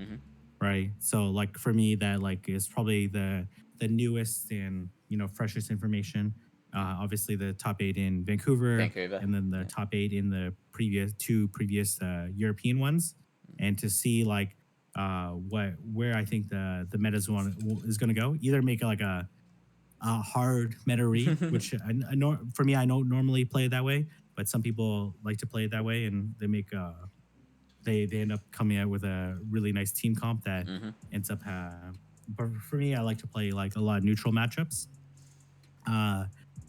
right? So like for me, that like is probably the newest and freshest information. Obviously, the top 8 in Vancouver, and then the top 8 in the two previous European ones, and to see like where I think the meta is going to go. Either make like a hard meta read, which for me, I don't normally play it that way, but some people like to play it that way, and they make they end up coming out with a really nice team comp that ends up. But for me, I like to play like a lot of neutral matchups.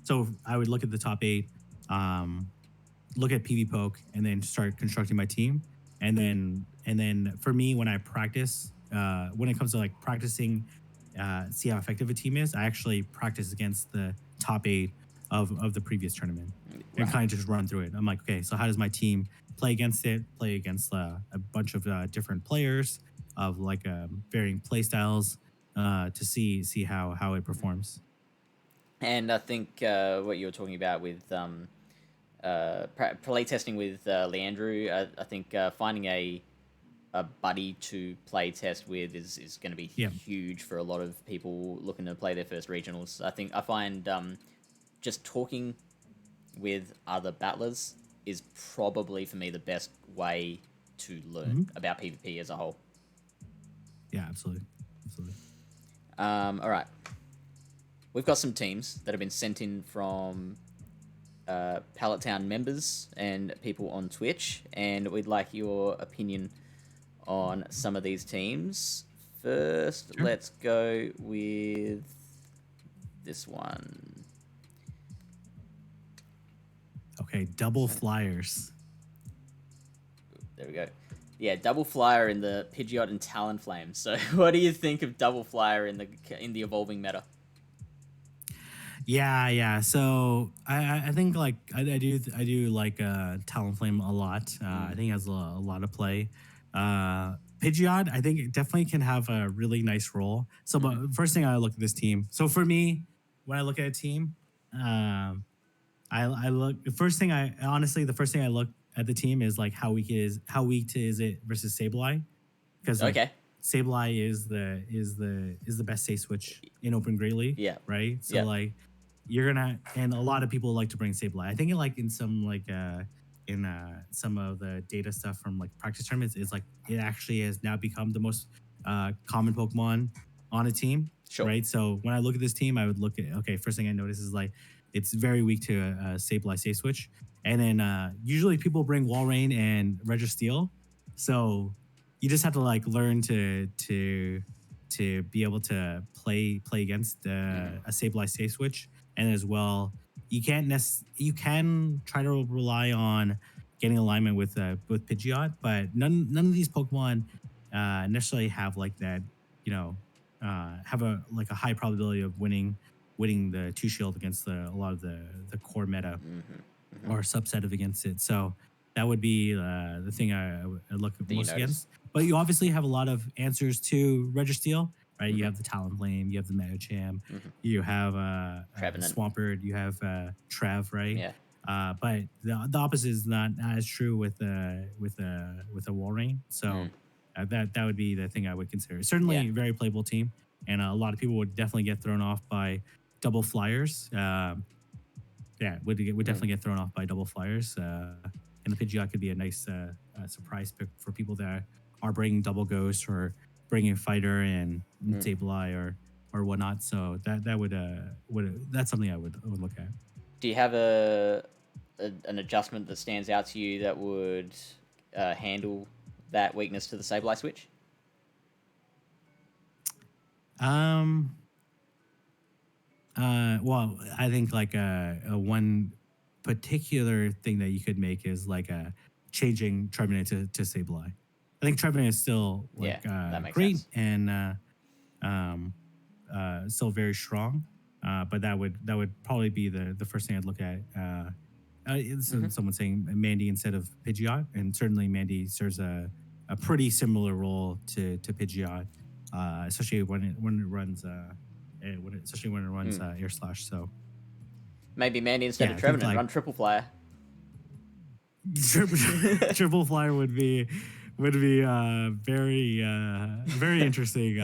So I would look at the top 8, look at PV Poke, and then start constructing my team. And then for me, when I practice, when it comes to like practicing, see how effective a team is, I actually practice against the top 8 of the previous tournament and kind of just run through it. I'm like, okay, so how does my team play against it? Play against a bunch of different players of like varying play styles to see how it performs. And I think what you were talking about with play testing with Leandrew, I think finding a buddy to play test with is going to be huge for a lot of people looking to play their first regionals. I find just talking with other battlers is probably for me the best way to learn about PvP as a whole. Yeah, absolutely. All right. We've got some teams that have been sent in from Pallet Town members and people on Twitch, and we'd like your opinion on some of these teams. First, let's go with this one. Okay, double flyers. There we go. Yeah, double flyer in the Pidgeot and Talonflame. So, what do you think of double flyer in the evolving meta? Yeah. So I think like I do like Talonflame a lot. I think it has a lot of play. Pidgeot, I think it definitely can have a really nice role. So, but first thing I look at this team. So for me, when I look at a team, I look the first thing I honestly the first thing I look at the team is like how weak is it versus Sableye, because like Okay. Sableye is the best safe switch in Open Great League, Yeah. right? So Yeah. like you're gonna, and a lot of people like to bring Sableye. I think in some of the data stuff from like practice tournaments is like it actually has now become the most common Pokemon on a team, Sure. right? So when I look at this team, I would look at, okay, first thing I notice is like it's very weak to Sableye safe switch, and then usually people bring Walrein and Registeel, so you just have to like learn to be able to play against a Sableye safe switch, and as well you can try to rely on getting alignment with Pidgeot, but none of these Pokemon necessarily have like that, you know, have a like a high probability of winning the two shield against a lot of the core meta or a subset of against it. So that would be the thing I would look That you most notice. against. But you obviously have a lot of answers to Registeel, right? You have the Talonflame, you have the Medicham, you have Trevenant. Swampert, you have Trev, right? Yeah. But the opposite is not as true with a Walrein. So that would be the thing I would consider. Certainly, Yeah. a very playable team, and a lot of people would definitely get thrown off by double flyers. Yeah, would definitely get thrown off by double flyers. And the Pidgeot could be a nice surprise pick for people that are bringing double ghost or bringing fighter and Sableye or whatnot. So that would that's something I would look at. Do you have an adjustment that stands out to you that would handle that weakness to the Sableye switch? Um. Well, I think like a one particular thing that you could make is like changing Trevenant to Sableye. I think Trevenant is still Yeah, like that makes great sense. and um, still very strong. But that would probably be the first thing I'd look at. Someone saying Mandy instead of Pidgeot, and certainly Mandy serves a pretty similar role to Pidgeot, especially when it runs especially when it runs Air Slash. So Maybe Mandy instead yeah, of I think Trevenant, like run triple flyer. triple flyer would be very interesting.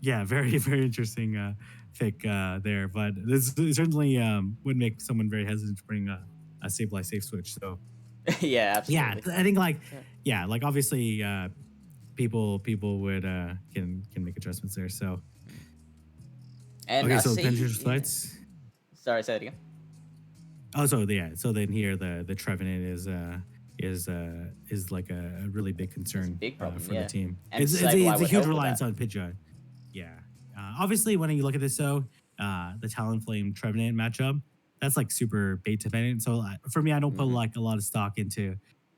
Yeah, very interesting pick there. But this certainly would make someone very hesitant to bring a Sableye safe switch. So Yeah, yeah, absolutely. I think like yeah, like obviously people would can make adjustments there. So And okay, I so see. Pinterest Yeah. flights. Sorry, say it again. Oh, so yeah, so then here the Trevenant is like a really big concern Big problem, for the yeah. team. And It's Sableye a would huge help with reliance that. on Pidgeot. Yeah, obviously when you look at this though, the Talonflame Trevenant matchup, that's like super bait dependent. So for me, I don't put like a lot of stock into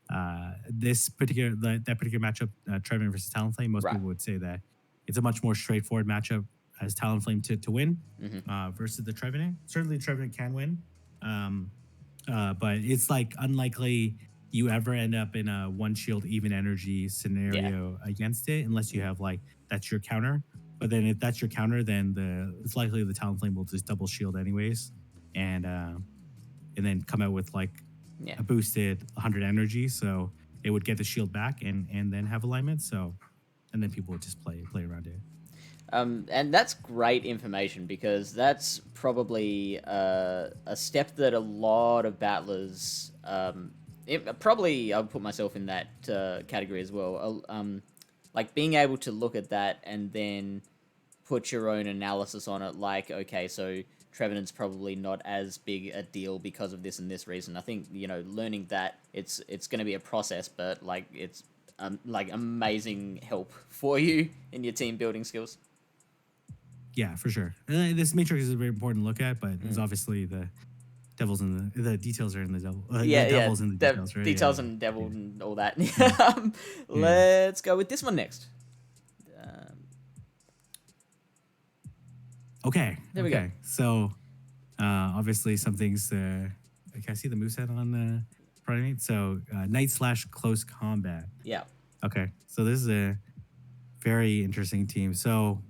that particular matchup, Trevenant versus Talonflame. Most Right. people would say that it's a much more straightforward matchup as Talonflame to win versus the Trevenant. Certainly, Trevenant can win. Um, but it's like unlikely you ever end up in a one shield even energy Yeah. scenario against it unless you have like that's your counter. But then if that's your counter, then it's likely the Talonflame will just double shield anyways, and then come out with like Yeah. a boosted 100 energy, so it would get the shield back and then have alignment. So and then people would just play around it. And that's great information because that's probably a step that a lot of battlers, probably I'll put myself in that category as well. Like being able to look at that and then put your own analysis on it. Like, okay, so Trevenant's probably not as big a deal because of this and this reason. I think learning that it's going to be a process, but like it's like amazing help for you in your team building skills. Yeah, for sure. This matrix is very important to look at, but it's obviously the details are in the devil. The Yeah, yeah. devil's in the details, right? Details Yeah, and devil yeah, and all that. yeah, yeah. Let's go with this one next. Okay, There we go. okay. So obviously some things. Can I see the moveset on Primate? So Knight / Close Combat. Yeah. Okay, so this is a very interesting team. So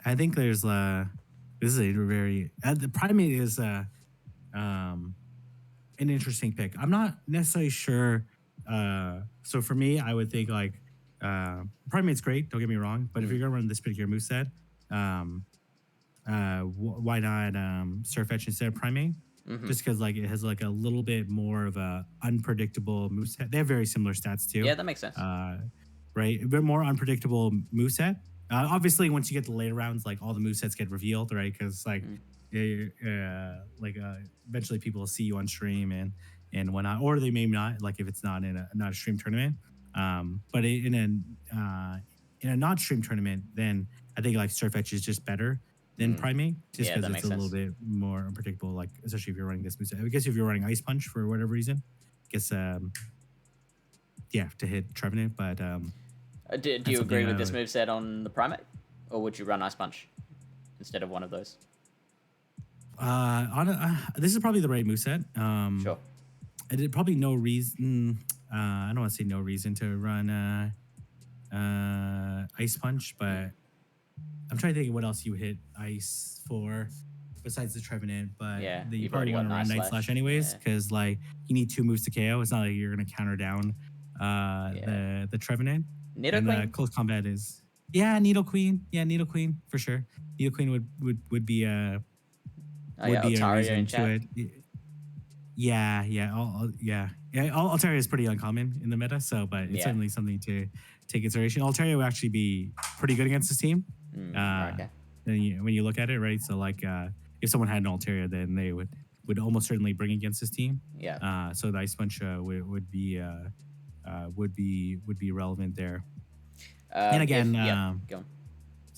I think there's this is a very the Primate is um an interesting pick. I'm not necessarily sure. So for me, I would think like Primate's great. Don't get me wrong, but if you're gonna run this particular moveset, um, why not Surfetch instead of Primate? Just because like it has like a little bit more of a unpredictable moveset. They have very similar stats too. Yeah, that makes sense. Right, a bit more unpredictable moveset. Obviously, once you get to the later rounds, like all the movesets get revealed, right? Because like, eventually people will see you on stream and whatnot, or they may not. Like if it's not in not a stream tournament, but in a not stream tournament, then I think like Surfetch is just better than Primate, just Yeah, because that it's makes a little sense. bit more unpredictable. Like especially if you're running this moveset. I guess if you're running Ice Punch for whatever reason, I guess yeah, to hit Trevenant, but Do that's you agree something with I this would. moveset on the Primate? Or would you run Ice Punch instead of one of those? This is probably the right moveset. Sure. I did probably no reason. I don't want to say no reason to run Ice Punch, but I'm trying to think of what else you hit Ice for besides the Trevenant. But Yeah, you you've probably already got want an to run Ice Night Slash. Slash anyways, Yeah. because like you need 2 moves to KO. It's not like you're gonna counter down Yeah. the Trevenant. Nido And Queen? close combat is Needle Queen. Yeah, Needle Queen for sure. Needle Queen would be a Oh yeah, a Otaria in reason to chat. it. Altaria is pretty uncommon in the meta, so but it's Yeah. certainly something to take consideration. Altaria would actually be pretty good against this team. Right, okay. When you look at it, right? So like, if someone had an Altaria, then they would almost certainly bring against this team. Yeah. So the Ice Punch would be relevant there. And again, Go on.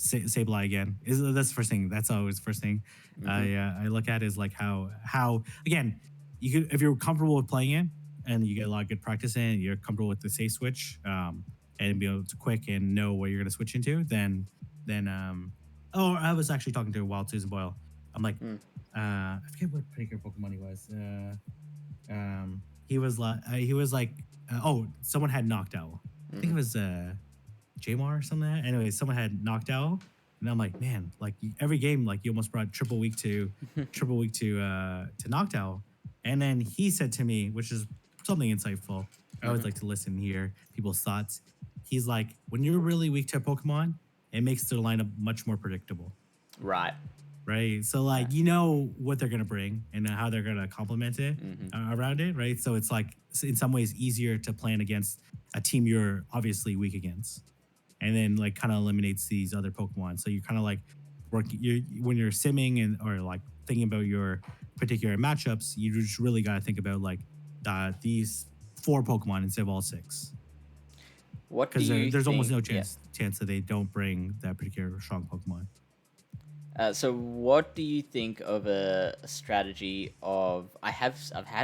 Sableye again that's the first thing. That's always the first thing I look at is like how again you could if you're comfortable with playing it and you get a lot of good practice in it, you're comfortable with the safe switch and be able to quick and know what you're going to switch into. Then I was actually talking to Wild Susan Boyle. I'm like I forget what particular Pokemon he was. He was like someone had knocked out. I think it was Jamar or something like that. Anyway, someone had knocked out, and I'm like, man, like every game, like you almost brought triple week to knocked out. And then he said to me, which is something insightful. I always like to listen and hear people's thoughts. He's like, when you're really weak to a Pokemon, it makes their lineup much more predictable. Right. Right. So like you know what they're gonna bring and how they're gonna complement it around it, right? So it's like in some ways easier to plan against a team you're obviously weak against. And then like kind of eliminates these other Pokemon. So you're kind of like when you're simming and or like thinking about your particular matchups, you just really got to think about like these 4 Pokemon instead of all 6. What do Because you there's almost think? no chance that they don't bring that particular strong Pokemon. So what do you think of a strategy of I have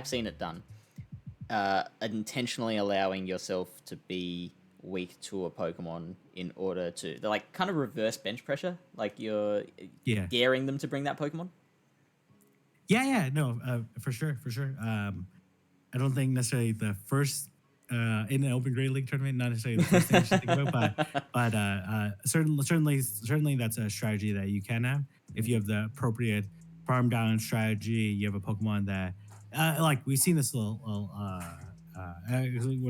seen it done, intentionally allowing yourself to be weak to a Pokemon in order to they're like kind of reverse bench pressure, like you're daring them to bring that Pokemon. For sure. I don't think necessarily the first in an Open Great League tournament, not necessarily the first thing you should think about, but certainly that's a strategy that you can have if you have the appropriate farm down strategy. You have a Pokemon that like we've seen this when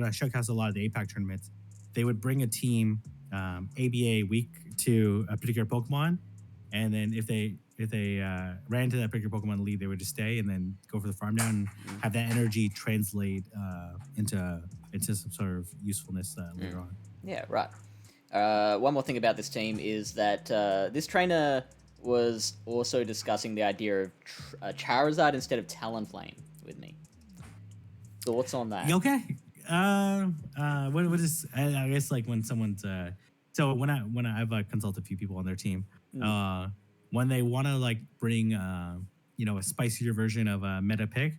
I showcase a lot of the APAC tournaments, they would bring a team ABA weak to a particular Pokemon, and then if they ran into that particular Pokemon lead, they would just stay and then go for the farm down and have that energy translate into some sort of usefulness later on. Yeah, right. One more thing about this team is that this trainer was also discussing the idea of Charizard instead of Talonflame with me. Thoughts on that? Okay. What is? I guess like when someone's so when I've consulted a few people on their team, when they want to like bring a spicier version of a meta pick,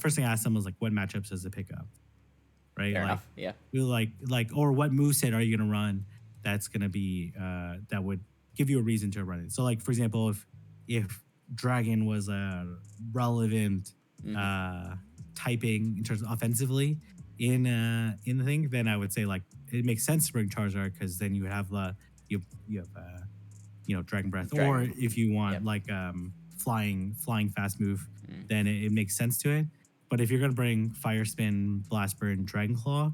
first thing I asked them was like, what matchups does it pick up, right? Fair Like, enough. Yeah. or what moveset are you gonna run that's gonna be that would give you a reason to run it. So, like for example, if Dragon was a relevant typing in terms of offensively in the thing, then I would say like it makes sense to bring Charizard because then you have you have Dragon Breath, or Dragon. if you want Yep. like flying fast move, then it makes sense to it. But if you're gonna bring Fire Spin, Blast Burn, Dragon Claw,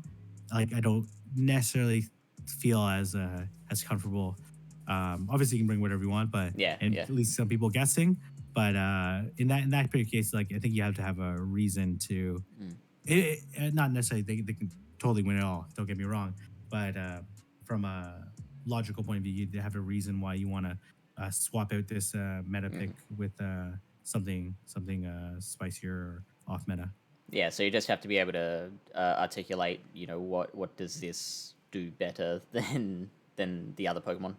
like I don't necessarily feel as comfortable. Obviously, you can bring whatever you want, but Yeah, and yeah. at least some people guessing. But in that particular case, like I think you have to have a reason to. Not necessarily they can totally win it all. Don't get me wrong, but from a logical point of view, you have a reason why you want to swap out this meta pick with something spicier or off meta. Yeah, so you just have to be able to articulate, what does this do better than the other Pokemon,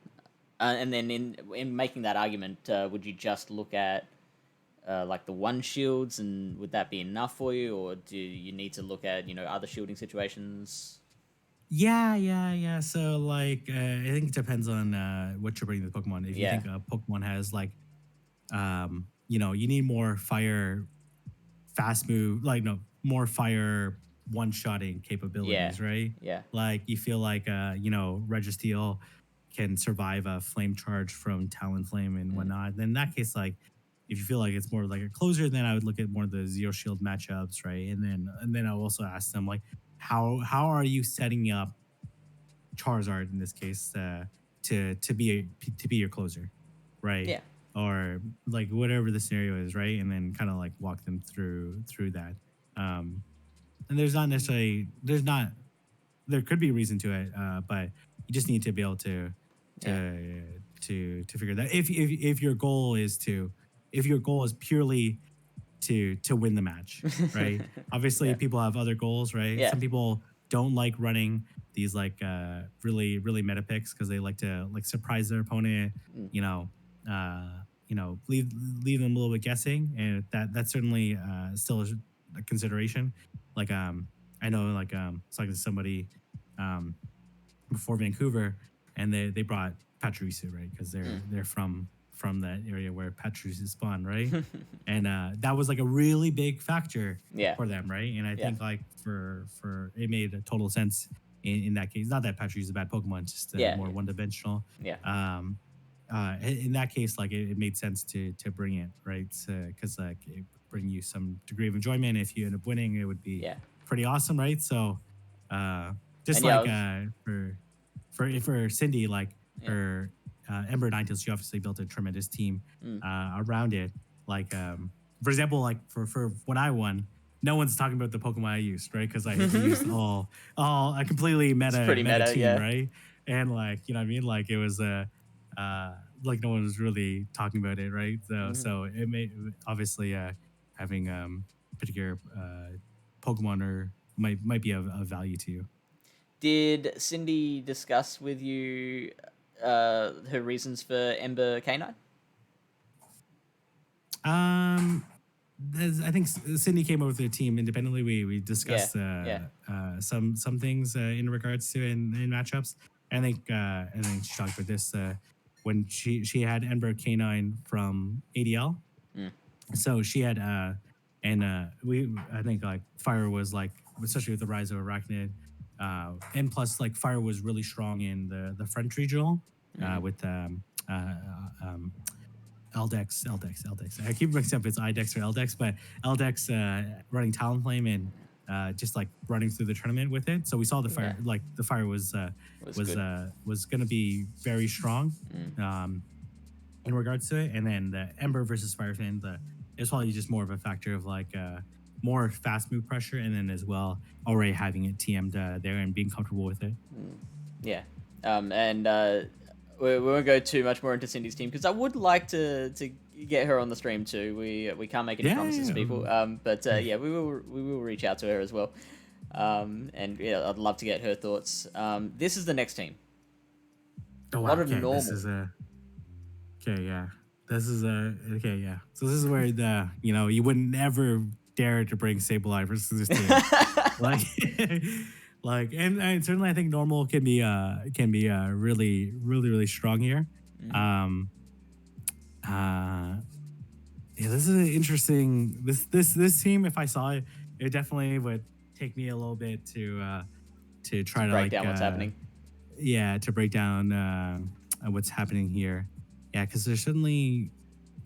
and then in making that argument, would you just look at like the one shields, and would that be enough for you, or do you need to look at other shielding situations? Yeah. So like, I think it depends on what you're bringing to the Pokemon. If you Yeah, think a Pokemon has like, you need more fire fast move, like no more fire one shotting yeah, capabilities, right? yeah. Like you feel like Registeel can survive a flame charge from Talonflame and whatnot. Then in that case, like if you feel like it's more like a closer, then I would look at more of the Zero Shield matchups, right? And then I'll also ask them like how are you setting up Charizard in this case to be your closer, right? Yeah. Or like whatever the scenario is, right? And then kind of like walk them through that. Um, and there could be a reason to it, but you just need to be able Yeah. to figure that if your goal is purely to win the match, right? Obviously, Yeah. people have other goals, right? Yeah. Some people don't like running these like really really meta picks because they like to like surprise their opponent, leave them a little bit guessing, and that's certainly still a consideration. Like I know like I was talking to somebody um before Vancouver, and they brought Pachirisu, right? Because they're from that area where Pachirisu spawn, right? And that was like a really big factor Yeah. for them, right? And I Yeah. think like for it made a total sense in that case. Not that Pachirisu is a bad Pokemon, just Yeah. more one dimensional. Yeah. In that case, like it made sense to bring it, right? Because like it would bring you some degree of enjoyment. If you end up winning, it would be Yeah. pretty awesome, right? So just And yeah, like for Cindy, like Yeah. her Ember Ninetales, she obviously built a tremendous team around it. Like for example, like for when I won, no one's talking about the Pokemon I used, right? Because I used all a completely meta pretty meta, team, yeah. right? And like you know what I mean, like it was like no one was really talking about it, right? So it made obviously having particular Pokemon or might be of value to you. Did Cindy discuss with you her reasons for Ember K9? I think Cindy came over with her team independently. We discussed Yeah. some things in regards to in matchups. I think she talked about this when she had Ember K9 from ADL. So she had we I think like Fire was like, especially with the rise of Arachnid, and plus like Fire was really strong in the French regional with Eldex. I keep mixing up if it's Idex or Eldex, but Eldex running Talonflame and just like running through the tournament with it. So we saw the Fire, Yeah. like the Fire was good. was going to be very strong in regards to it. And then the Ember versus Fire Fan, it's probably just more of a factor of like more fast move pressure, and then as well already having it TM'd there and being comfortable with it. Yeah. And we won't go too much more into Cindy's team because I would like to get her on the stream too. We can't make any promises, people. But yeah, we will reach out to her as well. And yeah, I'd love to get her thoughts. This is the next team. Oh, wow. A lot of Okay, normal. this is okay, yeah. This is okay, yeah. So this is where the you would never dare to bring Sableye versus this team. Like and certainly I think normal can be really really really strong here. Um uh yeah, this is an interesting this team. If I saw it, it definitely would take me a little bit to To try to break like down what's happening. yeah, to break down what's happening here. Yeah, because there's certainly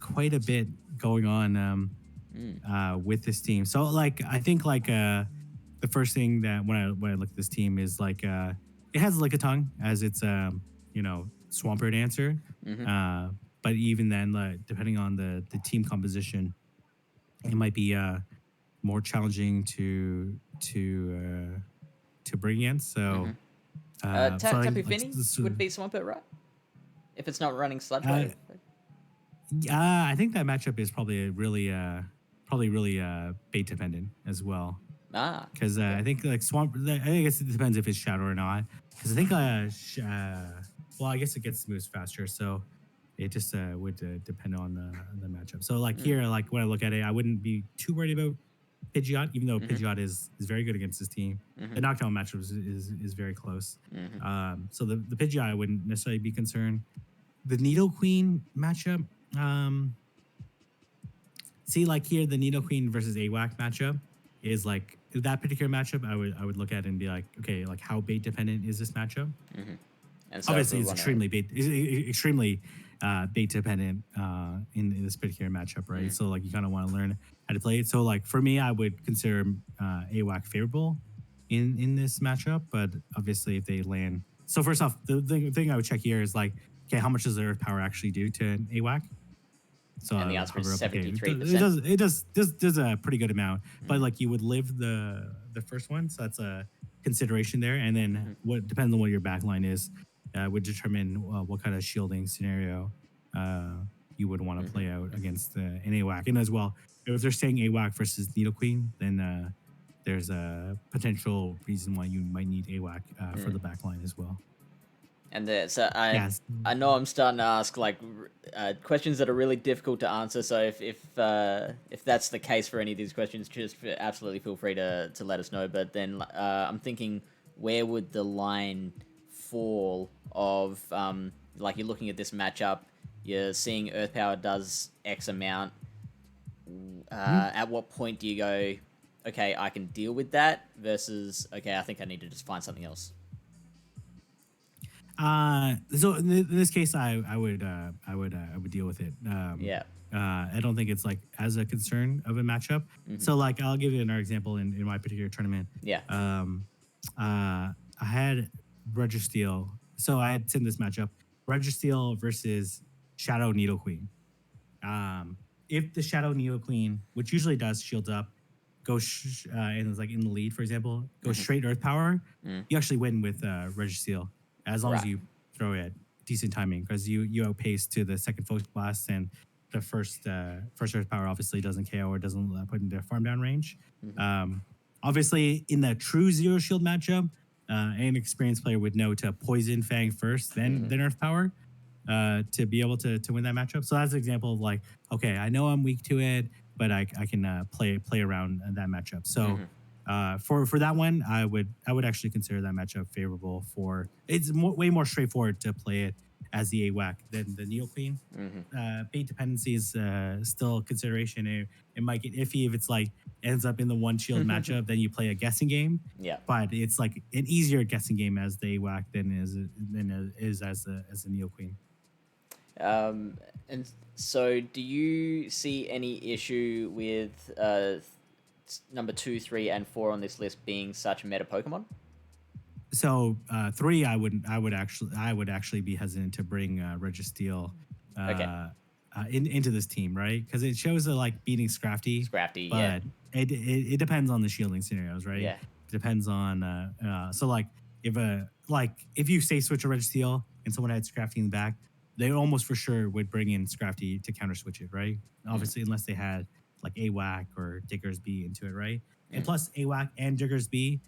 quite a bit going on with this team. So like I think like the first thing that when I look at this team is like it has like a tongue as its Swampert answer. Uh, but even then, like, depending on the team composition, it might be more challenging to bring in. So Tapu like Fini would be Swampert, right? If it's not running Sludge uh, Wave. I think that matchup is probably really bait dependent as well. Because Okay. I think like I guess it depends if it's shadow or not. Because I think well, I guess it gets moves faster, so it just would depend on the matchup. So like here, like when I look at it, I wouldn't be too worried about Pidgeot, even though Pidgeot is very good against this team. The knockdown matchup is very close. So the Pidgeot I wouldn't necessarily be concerned. The Needle Queen matchup. See, like here, the Nido Queen versus AWAC matchup is like that particular matchup. I would look at it and be like, okay, like how bait dependent is this matchup? And so Obviously, it's wanna, extremely bait dependent in this particular matchup, right? So like you kind of want to learn how to play it. So like for me, I would consider AWAC favorable in this matchup, but obviously if they land. So first off, the thing I would check here is like, okay, how much does the Earth Power actually do to an AWAC? So and I the would answer is hover up. Okay, 73%. it does a pretty good amount, but like you would live the first one, so that's a consideration there. And then what depends on what your backline is, would determine what kind of shielding scenario you would want to play out against an AWAC. And as well, if they're saying AWAC versus Needle Queen, then there's a potential reason why you might need AWAC for the backline as well. And so Yes. I know I'm starting to ask like questions that are really difficult to answer. So if that's the case for any of these questions, just absolutely feel free to let us know. But then I'm thinking, where would the line fall of like you're looking at this matchup, you're seeing Earth Power does X amount. At what point do you go, okay, I can deal with that versus okay, I think I need to just find something else. So in this case, I would deal with it. Yeah. I don't think it's like as a concern of a matchup. So like I'll give you another example in my particular tournament. Yeah. I had Registeel. So I had seen this matchup: Registeel versus Shadow Needle Queen. If the Shadow Needle Queen, which usually does shields up, goes and is like in the lead, for example, goes straight Earth Power, you actually win with Registeel as long as Right. you throw it decent timing because you outpace to the second Focus Blast and the first Earth Power obviously doesn't KO or doesn't put into farm down range. Obviously, in the true Zero Shield matchup, an experienced player would know to Poison Fang first, then Earth Power to be able to win that matchup. So that's an example of like, okay, I know I'm weak to it, but I can play around that matchup. So for that one, I would actually consider that matchup favorable. For it's way more straightforward to play it as the AWAC than the Neo Queen. Bait dependency is still a consideration. It might get iffy if it's like ends up in the one shield matchup, then you play a guessing game. Yeah. But it's like an easier guessing game as the AWAC than is as the Neo Queen. And so, do you see any issue with number 2, 3, and 4 on this list being such meta Pokemon? So 3, I would actually be hesitant to bring Registeel into this team, right? Because it shows like beating Scrafty. Scrafty, but yeah. it depends on the shielding scenarios, right? Yeah. It depends on so like if you say switch a Registeel and someone had Scrafty in the back, they almost for sure would bring in Scrafty to counter switch it, right? Obviously, unless they had like AWAC or Diggersby into it, right? And plus AWAC and Diggersby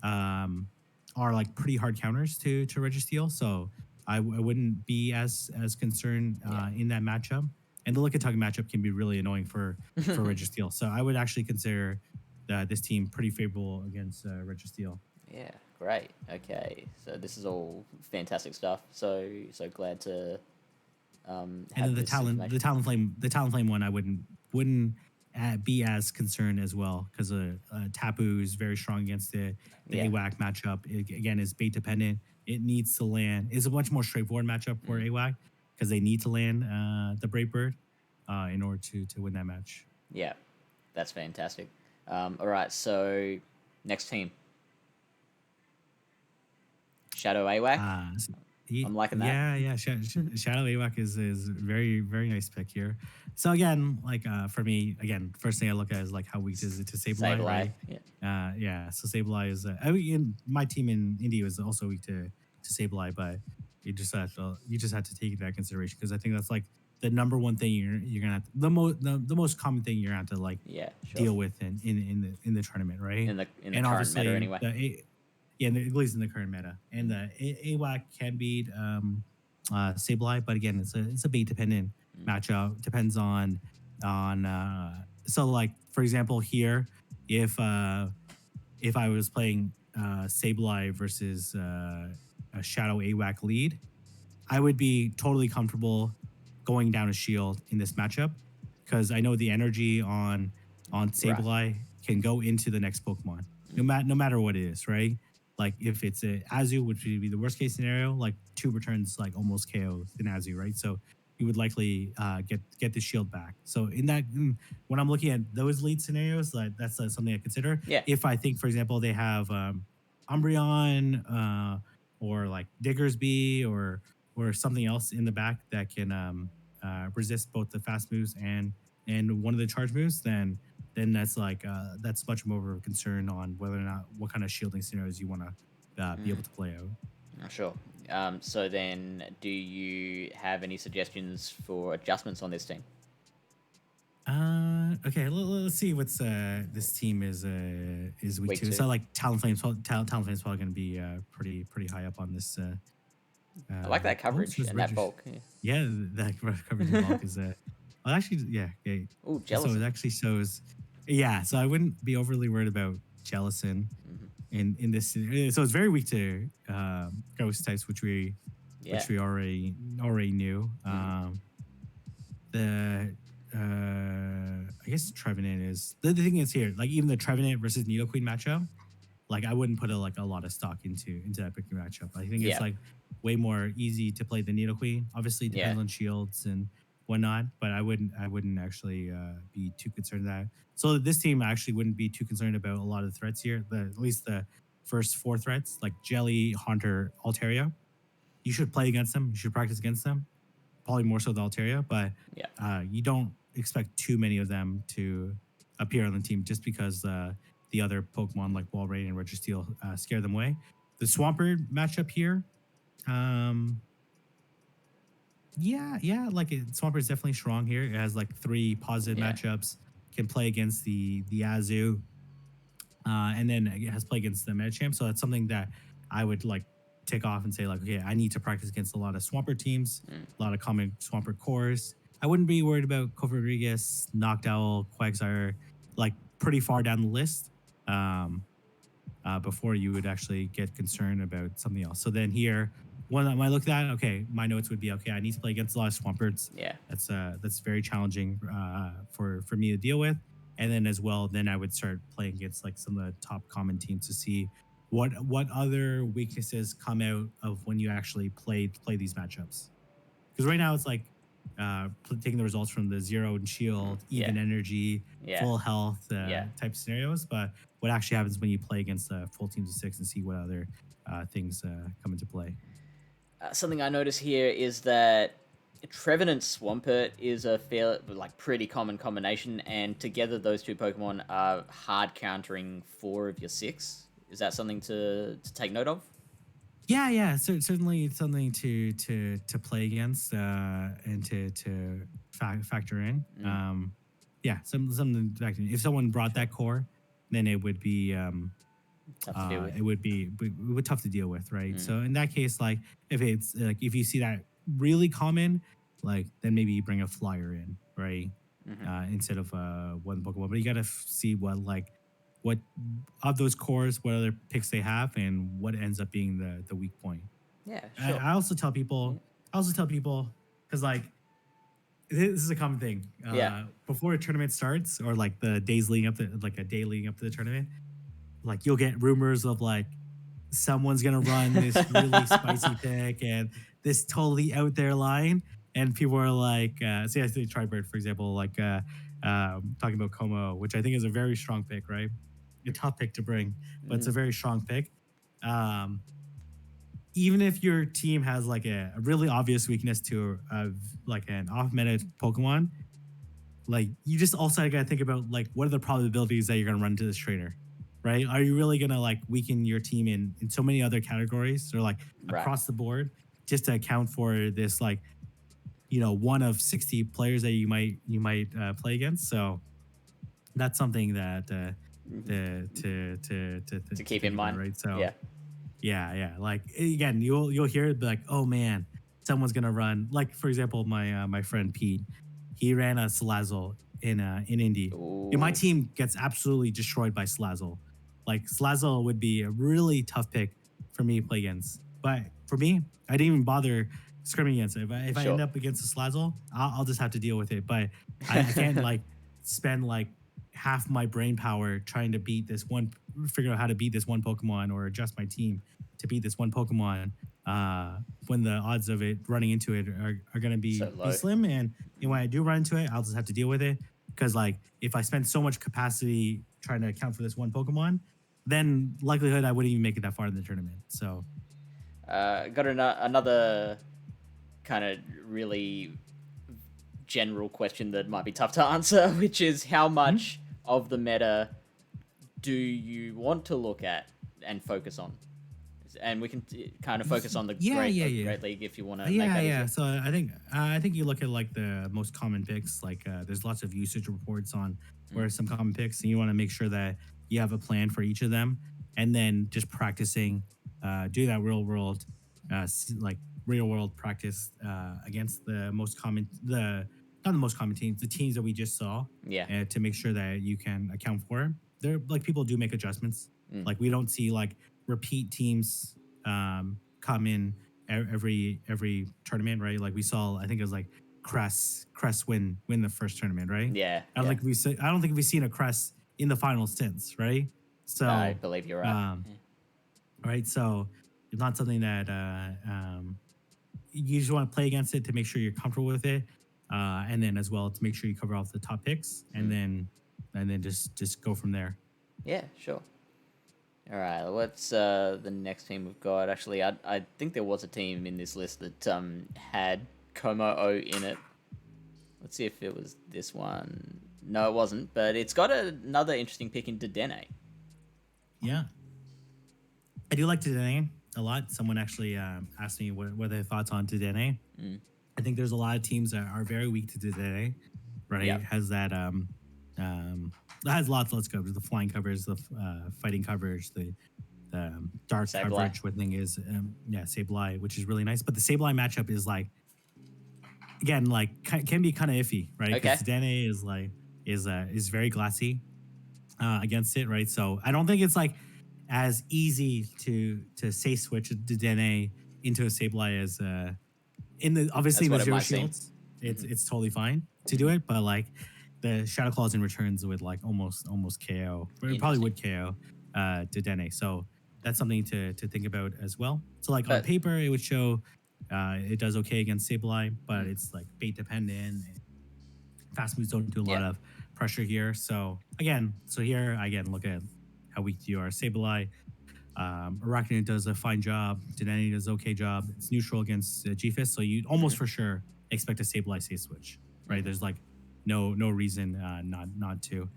are like pretty hard counters to Registeel, so I wouldn't be as concerned in that matchup. and the Lick and Tug matchup can be really annoying for Registeel. So I would actually consider this team pretty favorable against Registeel. Yeah, great. Okay, so this is all fantastic stuff. So glad to And have then this information. the Talonflame one, I wouldn't be as concerned as well because Tapu is very strong against it. The Yeah. AWAC matchup again is bait dependent. It needs to land. It's a much more straightforward matchup for AWAC because they need to land the Brave Bird in order to win that match. Yeah, that's fantastic. All right, so next team, Shadow AWAC. I'm liking that. Yeah. Shadow AWAC is very very nice pick here. So again, like for me, again, first thing I look at is like how weak is it to Sableye, Sableye, right? Yeah. So Sableye is. I mean, my team in India was also weak to Sableye, but you just have to take that consideration because I think that's like the number one thing you're gonna have to, the most common thing you're gonna have to like Yeah, sure. deal with in the tournament, right? In the And current meta, anyway. Yeah, at least in the current meta, and the AWAC can beat Sableye, but again, it's a bait dependent matchup. Depends on so like for example here, if I was playing Sableye versus a Shadow AWAC lead, I would be totally comfortable going down a shield in this matchup because I know the energy on Sableye can go into the next Pokemon, no matter what it is, right? Like if it's a Azu, which would be the worst case scenario, like 2 returns like almost KOs in Azu, right? So you would likely get the shield back. So in that, when I'm looking at those lead scenarios, like that's something I consider. Yeah. If I think, for example, they have Umbreon or like Diggersby or something else in the back that can resist both the fast moves and one of the charge moves, then that's like that's much more of a concern on whether or not what kind of shielding scenarios you want to be able to play out. Sure. So then, do you have any suggestions for adjustments on this team? Okay. Let's see what's this team is week two. So like Talonflame's probably going to be pretty high up on this. I like that coverage and that bulk. Yeah, that coverage and bulk is well, actually, yeah. Ooh, Jellicent. So it actually shows. Yeah, so I wouldn't be overly worried about Jellicent in this. So it's very weak to ghost types, which we already knew. I guess Trevenant is the thing is here. Like even the Trevenant versus Nidoqueen matchup, like I wouldn't put a lot of stock into that big matchup. I think it's like way more easy to play the Nidoqueen. Obviously, it depends on shields and whatnot, but I wouldn't actually be too concerned with that. So this team actually wouldn't be too concerned about a lot of the threats here. At least the first 4 threats, like Jelly, Haunter, Altaria. You should play against them. You should practice against them. Probably more so the Altaria, but you don't expect too many of them to appear on the team just because the other Pokemon like Walrein and Registeel scare them away. The Swampert matchup here, like Swampert is definitely strong here. It has like 3 positive matchups. Can play against the Azu, and then it has play against the Medicham. So that's something that I would like take off and say like, okay, I need to practice against a lot of Swampert teams, a lot of common Swampert cores. I wouldn't be worried about Kofi Rodriguez, Noctowl, Quagsire, like pretty far down the list before you would actually get concerned about something else. So then here, when I look at that, okay, my notes would be, okay, I need to play against a lot of Swamperts. Yeah. That's very challenging for me to deal with. And then as well, then I would start playing against like some of the top common teams to see what other weaknesses come out of when you actually play these matchups. Because right now it's like taking the results from the Zero and Shield, even energy, full health type scenarios. But what actually happens when you play against full teams of 6 and see what other things come into play. Something I notice here is that Trevenant Swampert is a pretty common combination, and together those 2 Pokemon are hard countering 4 of your 6. Is that something to take note of? Yeah. So certainly it's something to play against and to factor in. Something to factor in. If someone brought that core, then it would be tough to deal with. It would be tough to deal with, right? So in that case, like if it's like if you see that really common, like then maybe you bring a flyer in, right? Hmm. Instead of one Pokemon. But you got to see what of those cores, what other picks they have, and what ends up being the weak point. Yeah, I, sure. I also tell Yeah. people, because like this is a common thing. Yeah. Before a tournament starts, or like the days leading up to, like a day leading up to the tournament, like you'll get rumors of like someone's gonna run this really spicy pick and this totally out there line, and people are like, say I say Tribird for example, like talking about Como, which I think is a very strong pick, right? A tough pick to bring, but it's a Mm. very strong pick. Um, Even if your team has like a really obvious weakness to like an off meta Pokemon, like you just also got to think about like what are the probabilities that you're going to run into this trainer, right? Are you really going to like weaken your team in so many other categories or like Right. across the board just to account for this like one of 60 players that you might play against? So that's something that Hmm. to To keep think in about, mind. right? So Yeah. yeah. Like again, you'll hear it be like, oh man, someone's gonna run. Like for example, my friend Pete, he ran a Salazzle in Indy. And my Ooh. team gets absolutely destroyed by Salazzle. Like Salazzle would be a really tough pick for me to play against. But for me, I didn't even bother scrimming against it. If I end Sure. up against a Salazzle, I'll just have to deal with it. But I can't like spend like half my brain power trying to figure out how to beat this one Pokemon or adjust my team to beat this one Pokemon, when the odds of it running into it are going to So be low. slim. And when I do run into it, I'll just have to deal with it. Because like if I spend so much capacity trying to account for this one Pokemon, then likelihood I wouldn't even make it that far in the tournament. So Got another kind of really general question that might be tough to answer, which is how mhm. much of the meta do you want to look at and focus on? And we can kind of focus on the Yeah, yeah, yeah. Great League if you want to make Yeah, that yeah. easier. So I think you look at like the most common picks. Like there's lots of usage reports on where Mm. some common picks, and you want to make sure that you have a plan for each of them, and then just practicing, do that like real world practice against the most common, the not the most common teams, the teams that we just saw, Yeah. to make sure that you can account for it. There, like people do make adjustments. Mm. Like we don't see like repeat teams come in every tournament, right? Like we saw, I think it was like Crest win the first tournament, right? Yeah. I don't Yeah. think I don't think we've seen a Crest in the finals since, right? I So, believe you're right. um, right. So it's not something that you just want to play against it to make sure you're comfortable with it, and then as well to make sure you cover off the top picks, and Mm. then just go from there. Yeah. Sure. All right. What's the next team we've got? Actually, I think there was a team in this list that had Como O in it. Let's see if it was this one. No, it wasn't. But it's got another interesting pick in Dedenne. Yeah, I do like Tadane a lot. Someone actually asked me what their thoughts on Tadane. Mm. I think there's a lot of teams that are very weak to Tadane, right? Yep. Has that it has lots. Let's go. The flying coverage, the fighting coverage, the dark Sableye. coverage. What thing is Sableye, which is really nice. But the Sableye matchup is like, again, like can be kind of iffy, right? Okay. Because Tadane is very glassy against it, right? So I don't think it's like as easy to say switch the DNA into a Sableye as in the obviously That's the what it zero might seem. shields. It's totally fine to do it, but like the Shadow Claws in returns would like almost KO. Or it probably would KO Dedenne. So that's something to think about as well. So like on But paper, it would show it does okay against Sableye, but it's like bait dependent. And fast moves don't do a lot yeah. of pressure here. So here again, look at how weak you are. Sableye, Arachnid does a fine job. Dedenne does okay job. It's neutral against G-Fist, so you almost for sure expect a Sableye safe switch, right? Mhm. There's like no reason not to.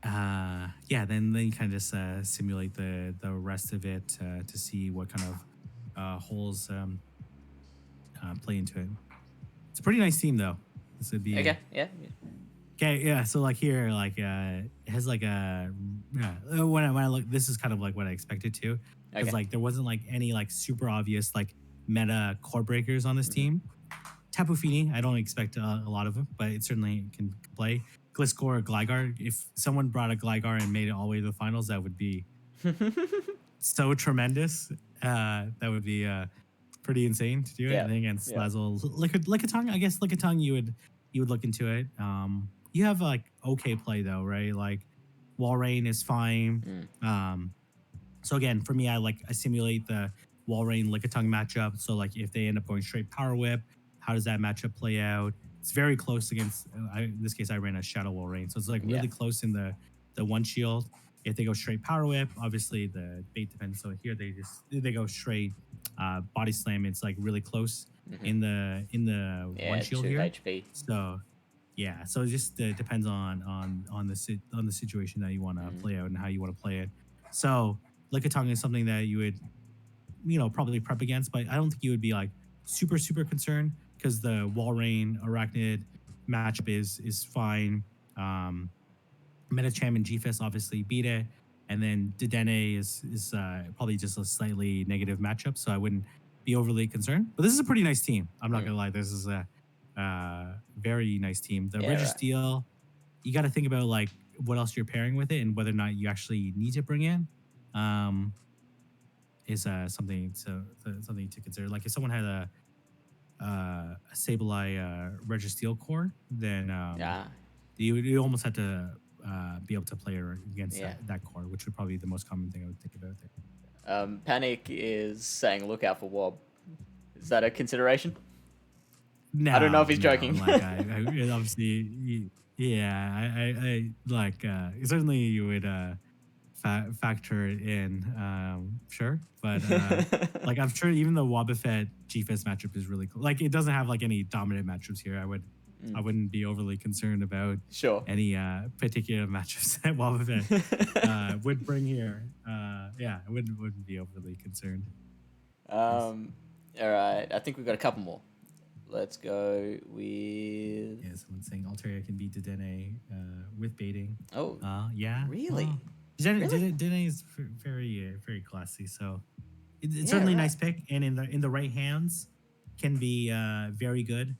Then you kind of just simulate the rest of it to see what kind of holes play into it. It's a pretty nice team though. This would be Okay. Yeah. okay. Yeah. So like here, like it has like a when I look, this is kind of like what I expected to, because Okay. like there wasn't like any like super obvious like meta core breakers on this team. Tapu Fini, I don't expect a lot of them, but it certainly can play. Gliscor or Gligar. If someone brought a Gligar and made it all the way to the finals, that would be so tremendous. That would be pretty insane to do it. Yeah, And then against yeah. Slazzle, Lickitung, I guess Lickitung, you would look into it. You have like okay play though, right? Like Walrein is fine. So again, for me, I simulate the Walrein Lickitung matchup. So like if they end up going straight Power Whip, how does that matchup play out? It's very close against. In this case, I ran a Shadow Walrein, so it's like really close in the one shield. If they go straight Power Whip, obviously the bait depends. So here they go straight Body Slam. It's like really close in the one shield 2 here. HP. So yeah, so it just depends on the situation that you want to play out and how you want to play it. So Lickitung is something that you would probably prep against, but I don't think you would be like super concerned because the Walrein Arachnid matchup is fine. Metacham and GFIS obviously beat it, and then Dedenne is probably just a slightly negative matchup, so I wouldn't be overly concerned. But this is a pretty nice team. I'm not gonna lie, this is a very nice team. The Registeel, you got to think about like what else you're pairing with it and whether or not you actually need to bring in. Is something to consider. Like if someone had a Sableye Registeel core, then you almost have to be able to play against that core, which would probably be the most common thing I would think about there. Panic is saying look out for Wob. Is that a consideration? No, I don't know if he's joking. Like I obviously, I like certainly you would factor it in, sure, but like I'm sure even the Wobbuffet GFS matchup is really cool. Like it doesn't have like any dominant matchups here. I wouldn't be overly concerned about any particular matchups that Wobbuffet would bring here. I wouldn't be overly concerned. All right, I think we've got a couple more. Let's go with... Yeah, someone's saying Altaria can beat Dedenne with baiting. Oh, yeah. Really? Well, Dedenne is very classy, so it's certainly a nice pick, and in the right hands can be very good.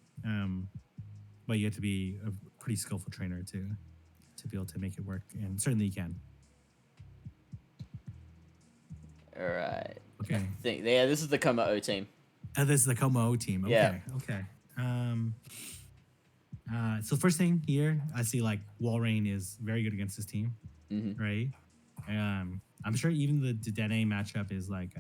But you have to be a pretty skillful trainer to be able to make it work, and certainly you can. All right. Okay. This is the Coma O team. This is the Coma O team. Okay. Yeah. Okay. So first thing here, I see like Walrein is very good against this team, right? I'm sure even the Dedenne matchup is like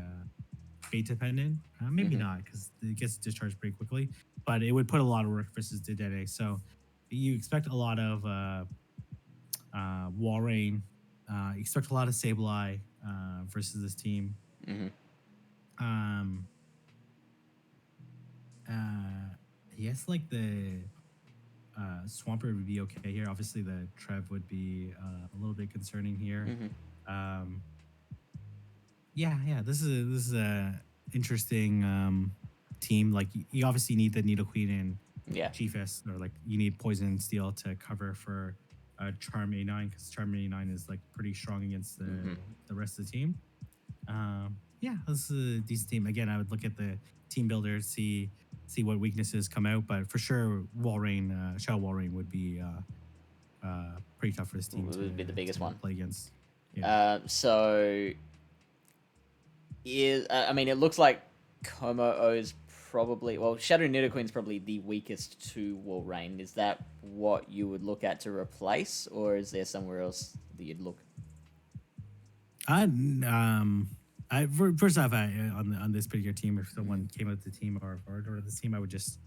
fate dependent. Maybe not because it gets discharged pretty quickly, but it would put a lot of work versus Dedenne. So you expect a lot of Walrein. Expect a lot of Sableye versus this team. Yes, like the Swampert would be okay here. Obviously, the Trev would be a little bit concerning here. This is a interesting team. Like you obviously need the Nidoqueen and GFS, or like you need Poison and Steel to cover for Charm A9 because Charm A9 is like pretty strong against the rest of the team. This is a decent team. Again, I would look at the team builder, see what weaknesses come out, but for sure, Walrein, Shadow Walrein would be pretty tough for this team. Would be the biggest one play against. So, it looks like Como is probably Shadow Nidoqueen is probably the weakest to Walrein. Is that what you would look at to replace, or is there somewhere else that you'd look? First off, on this particular team, if someone came out the team or this team, I would just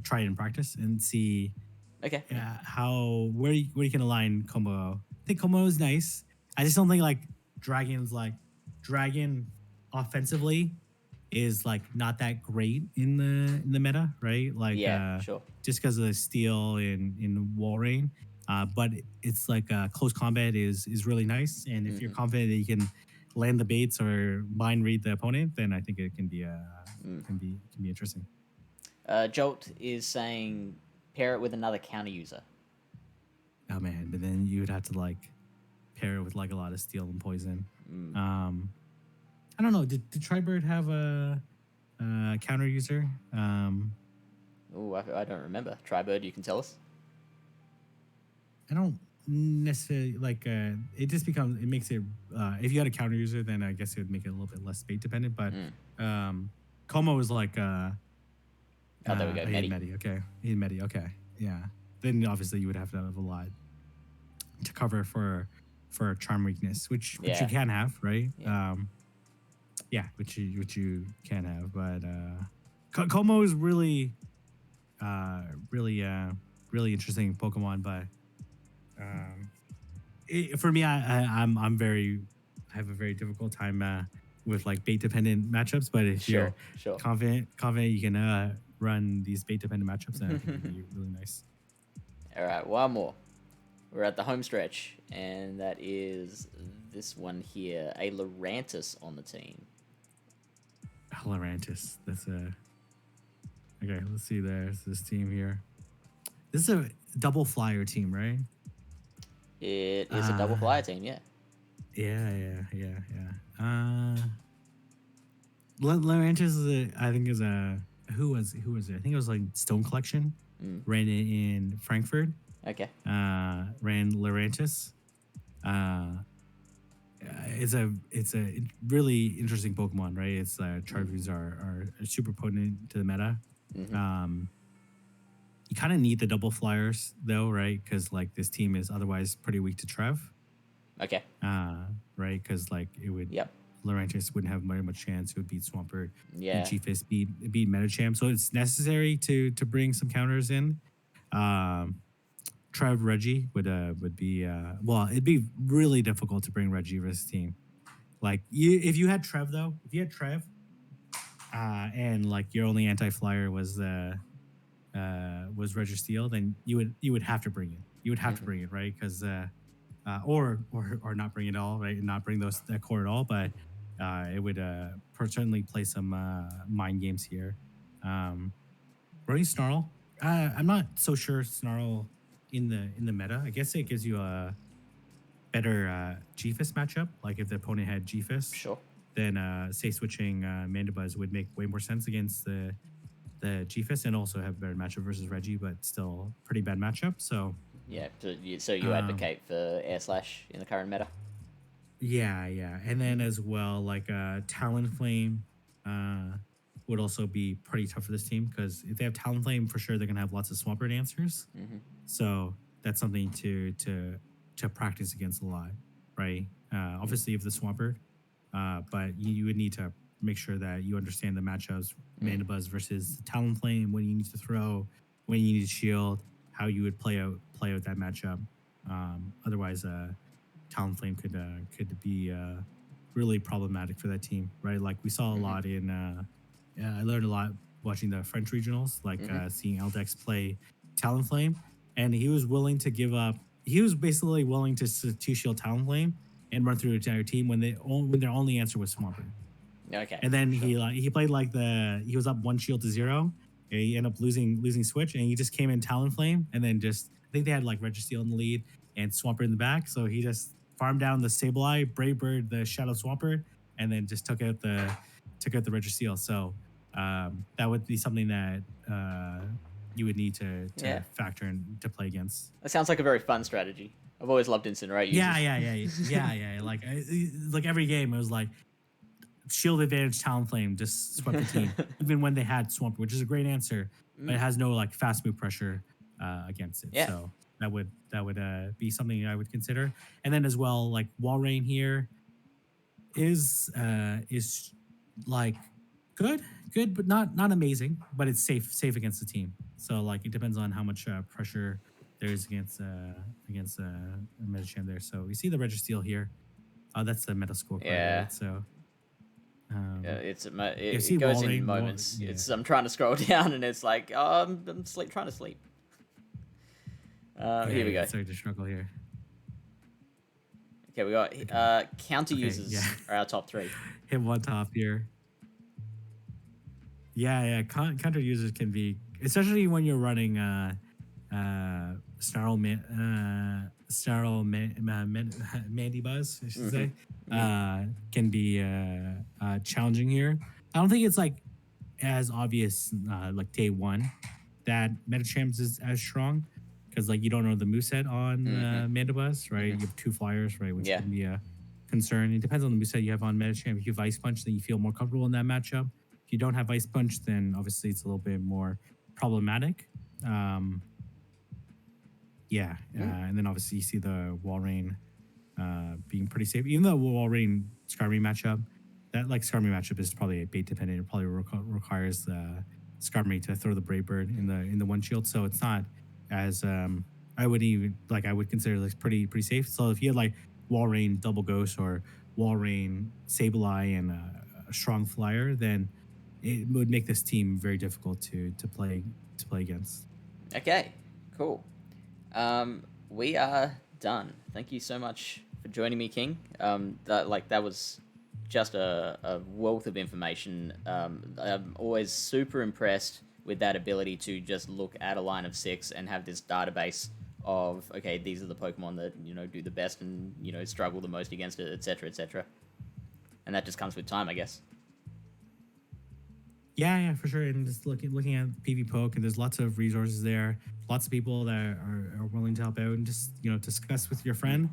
try it in practice and see where you can align Como. I think Como is nice. I just don't think like Dragon offensively is like not that great in the meta, right? Like sure. Just because of the steal in Walrein. But it's like close combat is really nice, and if you're confident that you can land the baits or mind read the opponent, then I think it can be can be interesting. Jolt is saying pair it with another counter user. Oh man, but then you would have to like pair it with like a lot of steel and poison. I don't know. Did Tribird have a counter user. Oh, I don't remember. Tribird, you can tell us. I don't necessarily like. It just becomes. It makes it. If you had a counter user, then I guess it would make it a little bit less bait dependent. But Como is like. Oh, there we go. Medi. Okay, he Medi. Okay, yeah. Then obviously you would have to have a lot to cover for charm weakness, which you can have, right? Yeah. Which you can have, but Como is really really interesting Pokemon. But for me, I have a very difficult time with like bait dependent matchups. But if you're confident you can run these bait dependent matchups, then I think it'd be really nice. All right, one more. We're at the home stretch, and that is this one here, a Lurantis on the team. Lurantis, that's a... Okay, let's see. There's this team here. This is a double flyer team, right? It is a double flyer team, yeah. Yeah. Lurantis is a... Who was it? I think it was like Stone Collection. Ran it in Frankfurt. Okay. Ran Lurantis. It's a really interesting Pokemon, right? Its Chartreuse are super potent to the meta. You kind of need the double flyers though, right? Because like this team is otherwise pretty weak to Trev. Okay. Right? Because like it would. Yep. Lurantis wouldn't have very much chance. It would beat Swampert. Yeah. And Chiefess beat Metacham. So it's necessary to bring some counters in. Trev Reggie would be it'd be really difficult to bring Reggie versus team. Like if you had Trev and like your only anti-flyer was Registeel, then you would have to bring it. You would have to bring it, right? Because or not bring it all, right? Not bring that core at all, but it would certainly play some mind games here. Running Snarl, I'm not so sure Snarl in the meta. I guess it gives you a better G-Fist matchup. Like if the opponent had G-Fist, sure, then say switching Mandibuzz would make way more sense against the G-Fist, and also have a better matchup versus Reggie, but still pretty bad matchup. So yeah, so you advocate for Air Slash in the current meta. Yeah, and then as well, like Talonflame would also be pretty tough for this team, because if they have Talonflame, for sure they're gonna have lots of Swampert answers. So that's something to practice against a lot, right? Obviously, you have the Swampert, but you would need to make sure that you understand the matchups, Mandibuzz versus Talonflame, when you need to throw, when you need to shield, how you would play out that matchup. Otherwise, Talonflame could be really problematic for that team, right? Like we saw a lot in. I learned a lot watching the French regionals, like seeing Eldex play Talonflame, and he was willing to give up. He was basically willing to shield Talonflame and run through the entire team when their only answer was Swampert. Okay. And then he played like he was up 1 shield to 0. And he ended up losing switch, and he just came in Talonflame, and then just I think they had like Registeel in the lead and Swampert in the back, so he just farmed down the Sableye, Brave Bird, the Shadow Swampert, and then just took out the Registeel. So that would be something that you would need to factor in to play against. That sounds like a very fun strategy. I've always loved Incinerate users. Yeah. Like every game, it was like shield advantage Talonflame just swept the team, even when they had Swampert, which is a great answer, but it has no like fast move pressure against it. Yeah. So that would be something I would consider. And then as well, like Walrein here is like good, but not amazing, but it's safe against the team. So like it depends on how much pressure there is against Metacham there. So you see the Registeel here. That's the Metascore card, right? So it goes Walrein, in moments. I'm trying to scroll down, and it's like I'm trying to sleep. Here we go. Sorry to struggle here. Okay, we got counter users are our top 3. Hit one top here. Yeah. Counter users can be, especially when you're running Snarl Mandibuzz, I should say, can be challenging here. I don't think it's like as obvious like day one that Metachamps is as strong because like you don't know the moveset on Mm-hmm. Mandibus, right? Mm-hmm. You have two flyers, right, which Yeah. can be a concern. It depends on the moveset you have on Metachamp. If you have Ice Punch, then you feel more comfortable in that matchup. If you don't have Ice Punch, then obviously it's a little bit more problematic. Um, yeah, Mm. and then obviously you see the Walrein being pretty safe. Even though Walrein Skarmory matchup, that like Skarmory matchup is probably a bait dependent. It probably requires Skarmory to throw the Brave Bird in the one shield, so it's not as I would even like I would consider like pretty safe. So if you had like Walrein Double Ghost or Walrein Sableye and a strong flyer, then it would make this team very difficult to play against. Okay. Cool. We are done. Thank you so much for joining me, King. That was just a wealth of information. I'm always super impressed with that ability to just look at a line of 6 and have this database of, okay, these are the Pokemon that do the best and struggle the most against it, etc., etc. And that just comes with time, I guess. Yeah, for sure. And just looking at PV Poke, and there's lots of resources there, lots of people that are willing to help out and just discuss with your friend.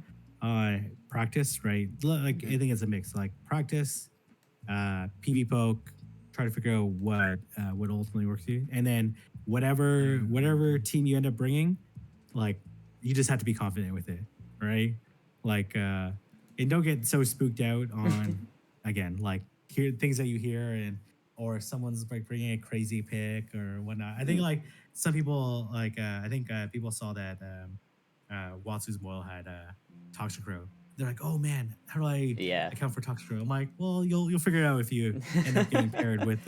Practice, right? Like I think it's a mix. Like practice, PV Poke, try to figure out what ultimately works for you, and then whatever team you end up bringing, like you just have to be confident with it, right? Like, and don't get so spooked out on again, like hear things that you hear and or someone's like bringing a crazy pick or whatnot. I think Mm. like some people like I think people saw that Watsu's Moil had Toxicrow. They're like, oh man, how do I Yeah. account for Toxicrow? I'm like, well, you'll figure it out if you end up getting paired with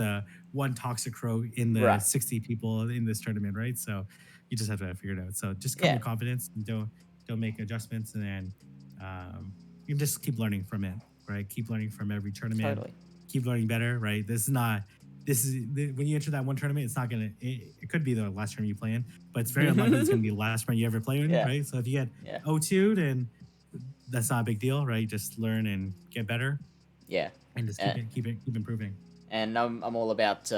one Toxicrow in the Right. 60 people in this tournament, right? So you just have to figure it out. So just come Yeah. with confidence and don't make adjustments, and then you just keep learning from it, right? Keep learning from every tournament. Totally. Keep learning better, right? When you enter that one tournament, it's not gonna. It could be the last tournament you play in, but it's very unlikely it's gonna be the last tournament you ever play in, Yeah. right? So if you get Yeah. O2'd, then that's not a big deal, right? Just learn and get better, Yeah. and just keep improving. And I'm all about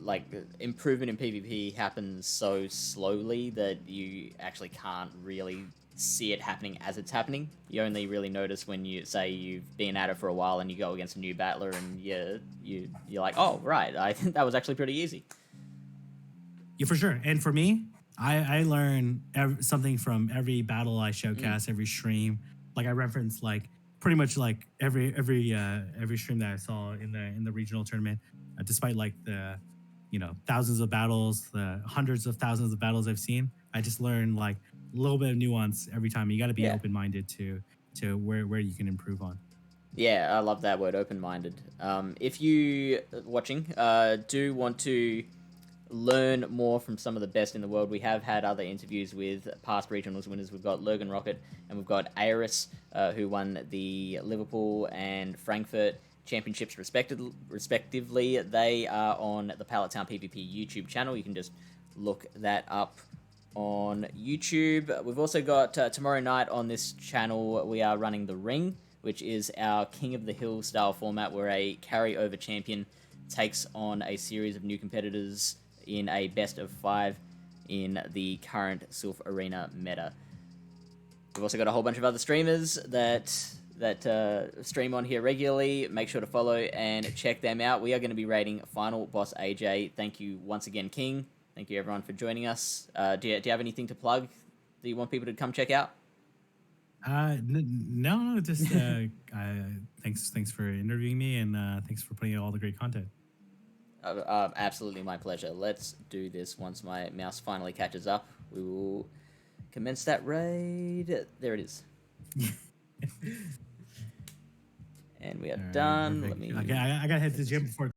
like improvement in PvP happens so slowly that you actually can't really see it happening as it's happening. You only really notice when you say you've been at it for a while and you go against a new battler and you're like, oh right, I think that was actually pretty easy. Yeah, for sure. And for me, I learn something from every battle I showcase, every stream. Like I reference like pretty much like every stream that I saw in the regional tournament, despite like the thousands of battles, the hundreds of thousands of battles I've seen. I just learn like a little bit of nuance every time. You got to be Yeah. open minded to where you can improve on. Yeah, I love that word, open-minded. If you watching do want to learn more from some of the best in the world, we have had other interviews with past regionals winners. We've got Logan Rocket and we've got Aeris, who won the Liverpool and Frankfurt championships respectively. They are on the Pallet Town PvP YouTube channel. You can just look that up on YouTube. We've also got tomorrow night on this channel, we are running The Ring, which is our King of the Hill style format where a carryover champion takes on a series of new competitors in a best of 5 in the current Sylph Arena meta. We've also got a whole bunch of other streamers that stream on here regularly. Make sure to follow and check them out. We are going to be rating Final Boss AJ. Thank you once again, King. Thank you everyone for joining us. Do you have anything to plug that you want people to come check out? No, just thanks for interviewing me, and thanks for putting out all the great content. Absolutely my pleasure. Let's do this once my mouse finally catches up. We will commence that raid. There it is. And we are done. Perfect. Let me... Okay, I gotta head to the gym before